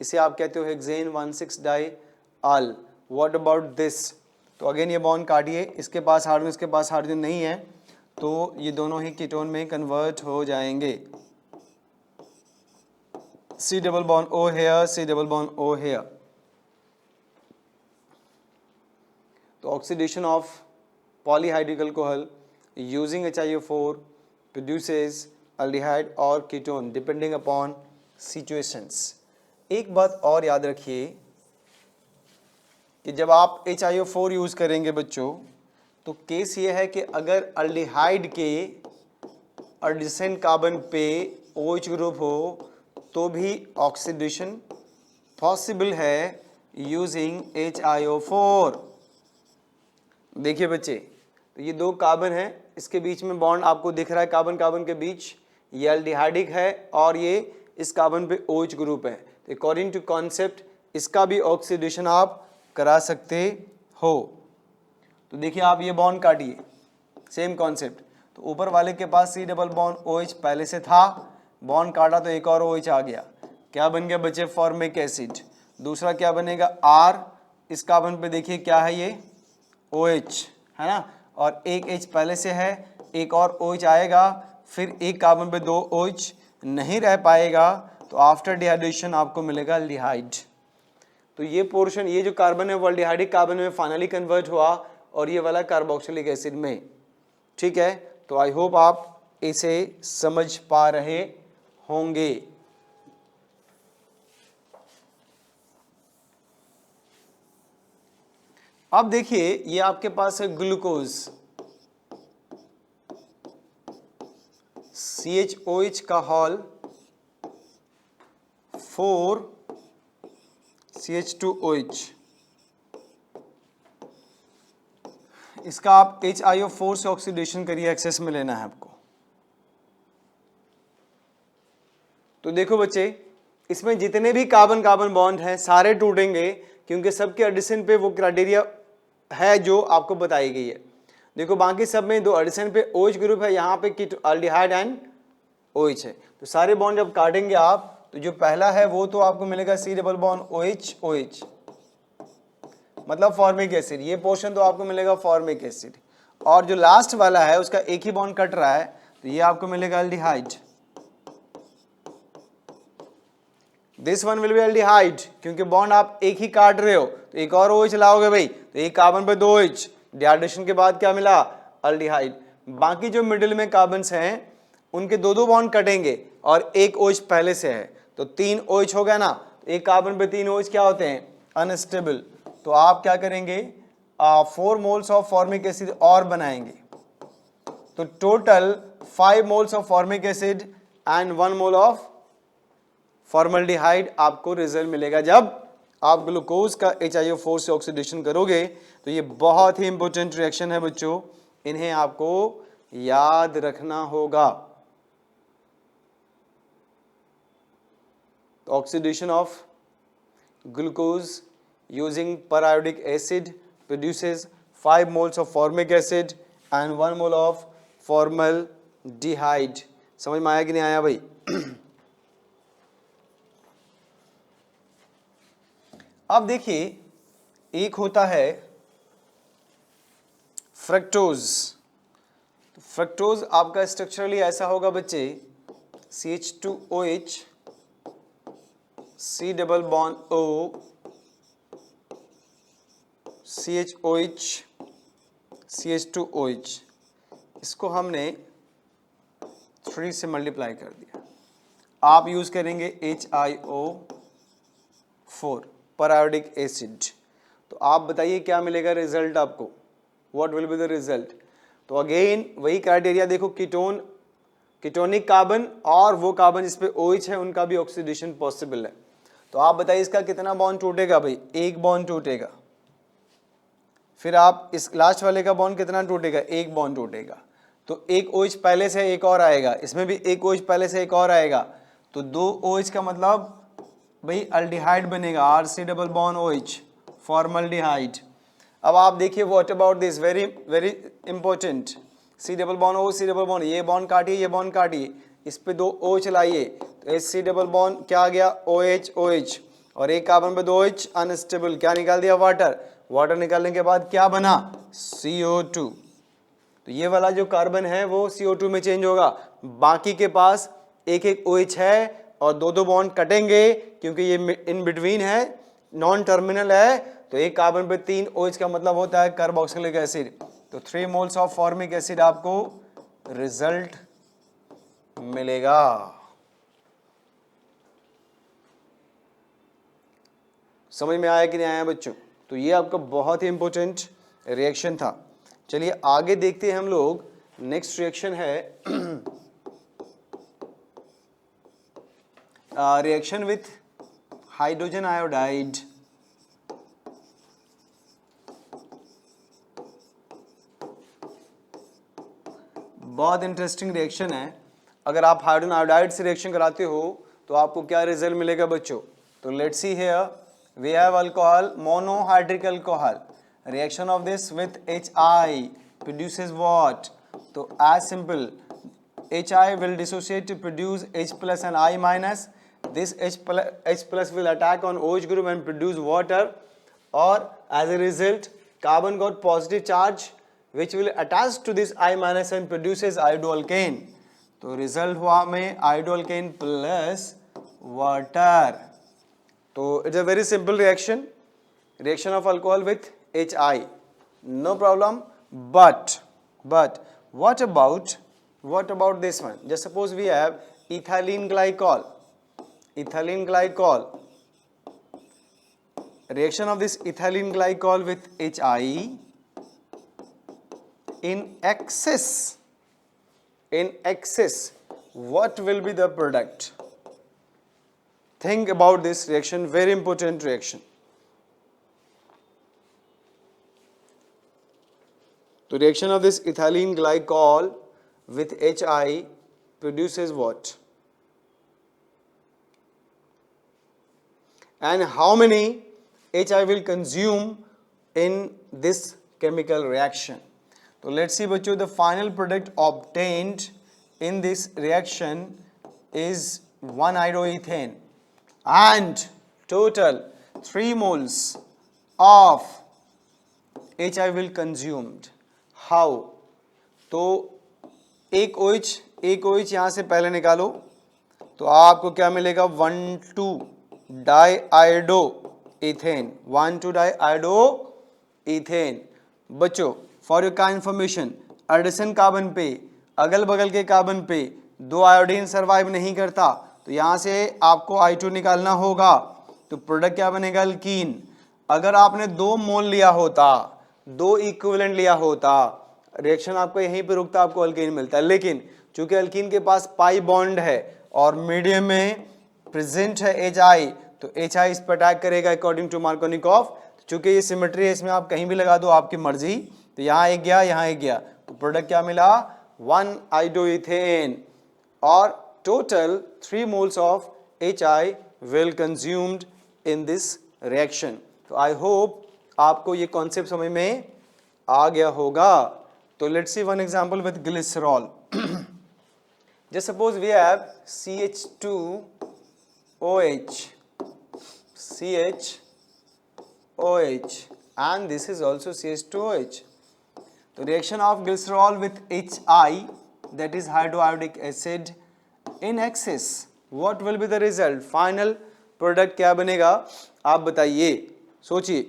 A: इसे आप कहते हो हेक्सेन 1,6-डाइऑल। व्हाट अबाउट दिस, तो अगेन ये बॉन्ड काटिए, इसके पास हाइड्रोजन, इसके पास हाइड्रोजन नहीं है, तो ये दोनों ही कीटोन में कन्वर्ट हो जाएंगे। C double bond O here, C double bond O here. तो oxidation of polyhydric alcohol using HiO4 produces aldehyde और कीटोन डिपेंडिंग अपॉन सिचुएशंस। एक बात और याद रखिए कि जब आप HiO4 यूज करेंगे बच्चों, तो केस ये है कि अगर अल्डिहाइड के एडिसेंट कार्बन पे OH ग्रुप हो तो भी ऑक्सीडेशन पॉसिबल है यूजिंग HiO4। देखिए बच्चे, तो ये 2 कार्बन है, इसके बीच में बॉन्ड आपको दिख रहा है, कार्बन कार्बन के बीच, ये एल्डिहाइडिक है और ये इस कार्बन पे OH ग्रुप है। तो अकॉर्डिंग टू कॉन्सेप्ट इसका भी ऑक्सीडेशन आप करा सकते हो। तो देखिए आप ये बॉन्ड काटिए, सेम कॉन्सेप्ट। तो ऊपर वाले के पास C डबल बॉन्ड OH पहले से था, बॉन्ड काटा तो एक और OH आ गया, क्या बन गया बच्चे, फॉर्मिक एसिड। दूसरा क्या बनेगा, R, इस कार्बन पे देखिए क्या है ये, OH है ना, और एक H पहले से है, एक और OH आएगा, फिर एक कार्बन पे 2 OH नहीं रह पाएगा, तो आफ्टर डिहाइड्रेशन आपको मिलेगा एल्डिहाइड। तो ये पोर्शन, ये जो कार्बन है वो एल्डिहाइडिक कार्बन में फाइनली कन्वर्ट हुआ और ये वाला कार्बोक्सिलिक एसिड में। ठीक है, तो आई होप आप इसे समझ पा रहे होंगे। अब देखिए ये आपके पास है ग्लूकोज, CHOH का हॉल 4 CH2OH, इसका आप HiO4 से ऑक्सीडेशन करिए, एक्सेस में लेना है आपको। तो देखो बच्चे, इसमें जितने भी कार्बन कार्बन बॉन्ड हैं सारे टूटेंगे, क्योंकि सबके एडिशन पे वो क्राइटेरिया है जो आपको बताई गई है। देखो बाकी सब में 2 एडिशन पे OH ग्रुप है, यहाँ पे एल्डिहाइड एंड OH है। तो सारे बॉन्ड जब काटेंगे आप, तो जो पहला है वो तो आपको मिलेगा C double bond OH OH, मतलब फॉर्मिक एसिड, ये पोर्शन तो आपको मिलेगा फॉर्मिक एसिड। और जो लास्ट वाला है उसका एक ही बॉन्ड कट रहा है, तो ये आपको मिलेगा aldehyde. This one will be aldehyde, क्योंकि बॉन्ड आप एक ही काट रहे हो, तो एक और OH लाओगे भाई, तो एक कार्बन पे 2 OH, डिहाइड्रेशन के बाद क्या मिला, एल्डिहाइड। बाकी जो मिडिल में कार्बन्स हैं उनके 2 बॉन्ड कटेंगे और एक OH पहले से है, तो 3 OH हो गया ना, तो एक कार्बन पे 3 OH क्या होते हैं, अनस्टेबल। तो आप क्या करेंगे, 4 मोल्स ऑफ फॉर्मिक एसिड और बनाएंगे, तो total 5 moles of formic acid and 1 mole of formaldehyde आपको रिजल्ट मिलेगा जब आप ग्लूकोज का HiO4 से ऑक्सीडेशन करोगे। तो ये बहुत ही इंपॉर्टेंट रिएक्शन है बच्चों, इन्हें आपको याद रखना होगा। Oxidation of glucose using periodic acid produces 5 moles of formic acid and 1 mole of formaldehyde। समझ में आया कि नहीं आया भाई? अब देखिए एक होता है फ्रक्टोज। फ्रक्टोज आपका स्ट्रक्चरली ऐसा होगा बच्चे, CH2OH C double bond O CHOH CH2OH, इसको हमने 3 से मल्टीप्लाई कर दिया। आप यूज करेंगे HiO4 पैरायोडिक एसिड। तो आप बताइए क्या मिलेगा रिजल्ट आपको, what will be the result. तो अगेन वही क्राइटेरिया देखो, कीटोनिक कार्बन और वो कार्बन जिस पे OH है उनका भी ऑक्सीडेशन पॉसिबल है। तो आप बताइए इसका कितना बॉन्ड टूटेगा भाई, एक बॉन्ड टूटेगा। फिर आप इस लास्ट वाले का बॉन्ड कितना टूटेगा, एक बॉन्ड टूटेगा। तो एक OH पहले से एक और आएगा, इसमें भी एक OH पहले से एक और आएगा, तो 2 OH का मतलब भाई अल्डिहाइड बनेगा, RC double bond OH formaldehyde. अब आप देखिए what about this, very very important, C double bond O C double bond, ये बॉन्ड काटिए ये बॉन्ड काटिए, इस पे 2 OH लाइए, तो HC डबल बॉन्ड क्या आ गया OH OH, और एक कार्बन पे 2 OH अनस्टेबल, क्या निकाल दिया वाटर, वाटर निकालने के बाद क्या बना CO2। तो ये वाला जो कार्बन है वो CO2 में चेंज होगा, बाकी के पास एक एक OH है और 2 बॉन्ड कटेंगे, क्योंकि ये इन बिटवीन है, नॉन टर्मिनल है। तो एक कार्बन पे 3 OH का मतलब होता है कार्बोक्सिलिक एसिड। तो 3 मोल्स ऑफ फॉर्मिक एसिड आपको रिजल्ट मिलेगा। समझ में आया कि नहीं आया बच्चों? तो ये आपका बहुत ही इंपॉर्टेंट रिएक्शन था। चलिए आगे देखते हैं हम लोग, नेक्स्ट रिएक्शन है रिएक्शन विथ हाइड्रोजन आयोडाइड। बहुत इंटरेस्टिंग रिएक्शन है। अगर आप हाइड्रोजन आयोडाइड से रिएक्शन कराते हो तो आपको क्या रिजल्ट मिलेगा बच्चों? तो let's see here, we have alcohol, monohydric alcohol, reaction of this with HI produces what? तो as simple, HI will dissociate to produce H plus and I minus, this H plus will attack on OH group and produce water, or as a result carbon got positive charge which will attach to this I minus and produces iodoalkane. तो result हुआ हमें iodoalkane plus water. तो it's a very simple reaction of alcohol with HI, no problem. But what about this one? Just suppose we have ethylene glycol. Reaction of this ethylene glycol with HI in excess, what will be the product? Think about this reaction, very important reaction. The reaction of this ethylene glycol with HI produces what? And how many HI will consume in this chemical reaction? So let's see बच्चों, the final product obtained in this reaction is 1-iodoethane and total 3 moles of HI will consumed. How? तो एक OH यहाँ से पहले निकालो तो आपको क्या मिलेगा 1,2-डाइआयोडोइथेन 1,2-डाइआयोडोइथेन. बच्चों फॉर योर का इंफॉर्मेशन, एडिशन कार्बन पे अगल बगल के कार्बन पे 2 आयोडीन सर्वाइव नहीं करता, तो यहाँ से आपको I2 निकालना होगा. तो प्रोडक्ट क्या बनेगा? अल्कीन. अगर आपने 2 मोल लिया होता, 2 इक्विवेलेंट लिया होता, रिएक्शन आपको यहीं पे रुकता, आपको अल्कीन मिलता है. लेकिन चूंकि अल्कीन के पास पाई बॉन्ड है और मीडियम में प्रेजेंट है HI, तो HI इस पर अटैक करेगा अकॉर्डिंग टू मार्कोनिकॉफ. चूंकि ये सिमेट्री है, इसमें आप कहीं भी लगा दो आपकी मर्जी, तो यहाँ एक गया, यहाँ एक गया, तो प्रोडक्ट क्या मिला? 1-iodoethane और total 3 moles of HI will consumed in this reaction. तो आई होप आपको ये कॉन्सेप्ट समझ में आ गया होगा. तो let's see one example with glycerol. Just suppose we have CH2OH and this is also CH2OH. तो reaction of glycerol with HI, that is hydroiodic acid, in excess, what will be the result? Final product क्या बनेगा आप बताइए, सोचिए.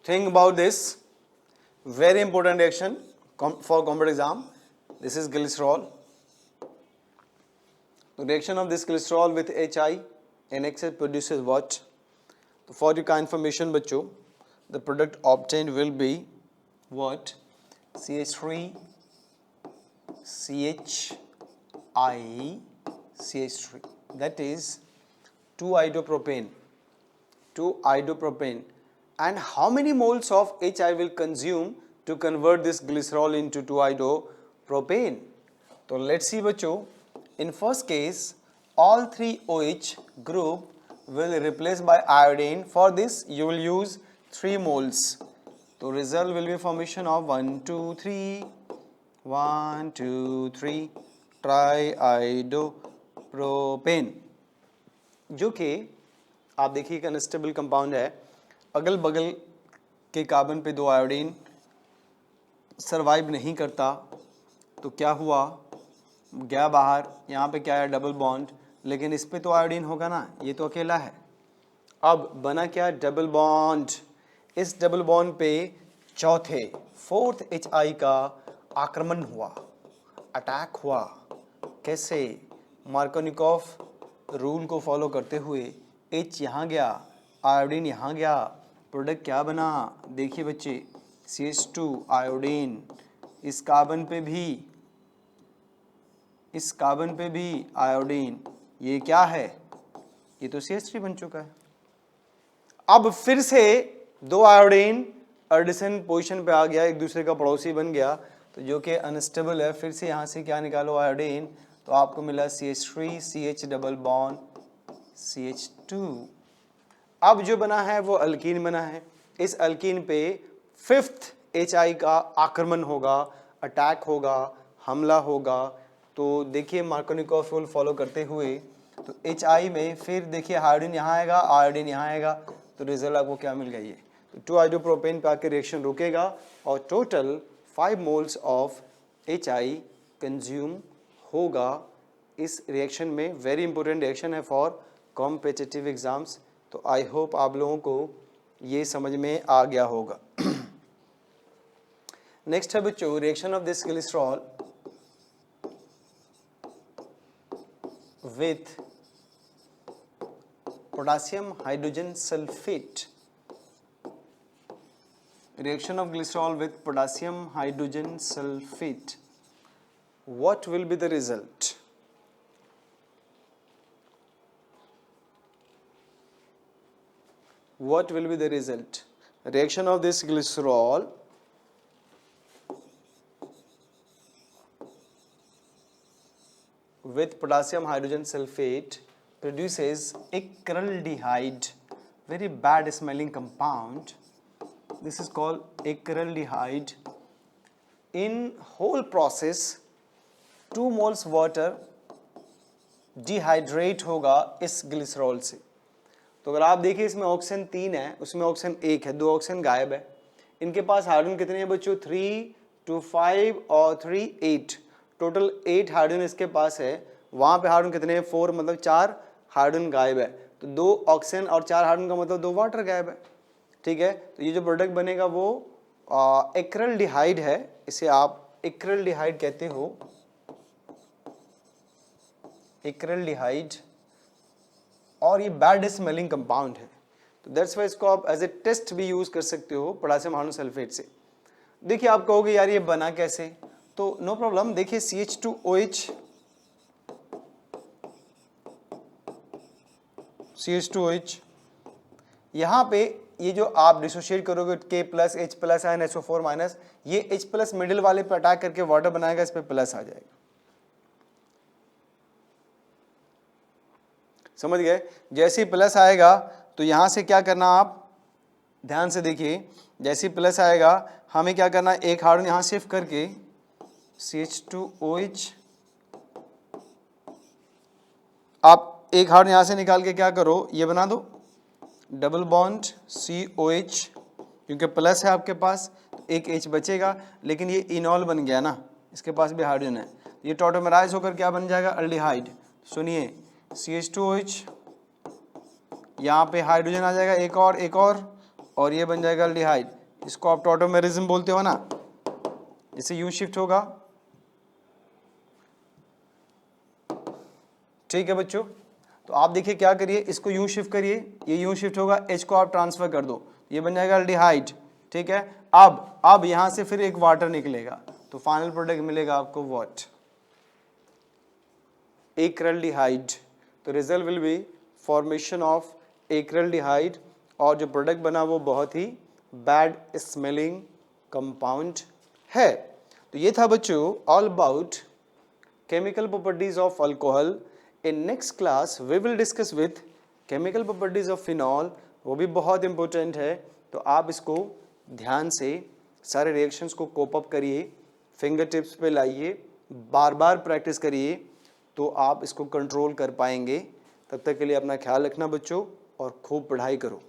A: Think about this, very important reaction for competitive exam. This is glycerol. The reaction of this glycerol with HI in excess produces what? So for your kind information बच्चों, the product obtained will be what? CH3 CHI CH3, that is 2-idopropane. And how many moles of HI will consume to convert this glycerol into 2-idopropane? So let's see बच्चों. In first case, all 3 OH group will replace by iodine. For this you will use 3 moles. So result will be formation of 1,2,3 triiodopropane, जो कि आप देखिए unstable compound है. अगल बगल के carbon पे 2 आयोडीन सरवाइव नहीं करता, तो क्या हुआ? गया बाहर. यहाँ पे क्या है? Double bond. लेकिन इस पे तो आयोडीन होगा ना, ये तो अकेला है. अब बना क्या? Double bond. इस डबल बॉन्ड पे चौथे 4th HI का आक्रमण हुआ, अटैक हुआ. कैसे? मार्कोनिकॉफ रूल को फॉलो करते हुए H यहाँ गया, आयोडीन यहाँ गया, प्रोडक्ट क्या बना? देखिए बच्चे, CH2 आयोडीन. इस कार्बन पे भी आयोडीन. ये क्या है? ये तो CH3 बन चुका है. अब फिर से दो आयोडीन एडिशन पोजीशन पे आ गया, एक दूसरे का पड़ोसी बन गया, तो जो कि अनस्टेबल है, फिर से यहाँ से क्या निकालो आयोडीन, तो आपको मिला CH3 CH double bond CH2। अब जो बना है वो अल्कीन बना है, इस अल्कीन पे 5th HI का आक्रमण होगा, अटैक होगा, हमला होगा। तो देखिए मार्कोनिकॉफ रूल फॉलो करते हुए, तो HI में फिर देखिए हाइड्रोजन यहाँ आएगा, आयोडीन यहाँ आएगा, तो रिजल्ट आपको क्या मिल गई है, तो 2 हाइड्रोप्रोपेन पे आके रिएक्शन रुकेगा और total 5 moles of HI consume होगा इस रिएक्शन में। वेरी इंपॉर्टेंट रिएक्शन है फॉर कॉम्पिटिटिव एग्जाम्स। तो आई होप आप लोगों को ये समझ में आ गया होगा। नेक्स्ट है बच्चों reaction of this glycerol with potassium hydrogen sulphate. Reaction of glycerol with potassium hydrogen sulfate. What will be the result? What will be the result? Reaction of this glycerol with potassium hydrogen sulfate produces acryldehyde, very bad smelling compound. This is called acryldehyde. In whole process 2 moles water dehydrate होगा इस glycerol से। तो अगर आप देखिए इसमें oxygen 3 है, उसमें ऑक्सीजन 1 है, 2 ऑक्सीजन गायब है। इनके पास हाइड्रोजन कितने हैं बच्चों, 3 2 5 और 3 8, टोटल 8 हाइड्रोजन इसके पास है। वहाँ पे हाइड्रोजन कितने हैं, 4, मतलब 4 हाइड्रोजन गायब है। तो 2 ऑक्सीजन और 4 हाइड्रोजन का मतलब 2 वाटर गायब है। ठीक है, तो ये जो प्रोडक्ट बनेगा वो एक्रिल्डिहाइड है, इसे आप एक्रिल्डिहाइड कहते हो, एक्रिल्डिहाइड, और ये बैड स्मेलिंग कंपाउंड है। तो दैट्स वाई इसको आप एज ए टेस्ट भी यूज कर सकते हो पोटेशियम हाइड्रोजन सल्फेट से। देखिए आप कहोगे यार ये बना कैसे, तो नो प्रॉब्लम। देखिए CH2OH, CH2OH, यहाँ पे ये जो आप डिसोशिएट करोगे K+, H+ एंड SO4-, ये H+ मिडिल वाले पे अटैक करके वाटर बनाएगा, इस पे प्लस आ जाएगा। समझ गए? जैसे ही प्लस आएगा तो यहाँ से क्या करना, आप ध्यान से देखिए, जैसे ही प्लस आएगा हमें क्या करना, एक हाइड्रोजन यहाँ शिफ्ट करके CH2OH, आप एक हाइड्रोजन यहाँ से निकाल के क्या करो, ये बना दो डबल बॉन्ड COH, क्योंकि प्लस है आपके पास, एक H बचेगा, लेकिन ये इनॉल बन गया ना, इसके पास भी हाइड्रोजन है, ये टॉटोमराइज होकर क्या बन जाएगा, अल्डिहाइड। सुनिए CH2OH, यहाँ पे हाइड्रोजन आ जाएगा एक और ये बन जाएगा अल्डिहाइड। इसको आप टॉटोमेरिज्म बोलते हो ना, इसे यूं शिफ्ट होगा। ठीक है बच्चों, तो आप देखिए क्या करिए, इसको यूं शिफ्ट करिए, ये यूं शिफ्ट होगा, H को आप ट्रांसफर कर दो, ये बन जाएगा अल्डिहाइड। ठीक है, अब यहाँ से फिर एक वाटर निकलेगा, तो फाइनल प्रोडक्ट मिलेगा आपको व्हाट, एक्रिल्डिहाइड। तो result will be formation of acrylaldehyde, और जो प्रोडक्ट बना वो बहुत ही बैड स्मेलिंग कंपाउंड है। तो ये था बच्चों all about chemical properties of alcohol. In next class we will discuss with chemical properties of phenol, वो भी बहुत इंपॉर्टेंट है। तो आप इसको ध्यान से सारे रिएक्शंस को कोप अप करिए, फिंगर टिप्स पे लाइए, बार बार प्रैक्टिस करिए, तो आप इसको कंट्रोल कर पाएंगे। तब तक के लिए अपना ख्याल रखना बच्चों, और खूब पढ़ाई करो।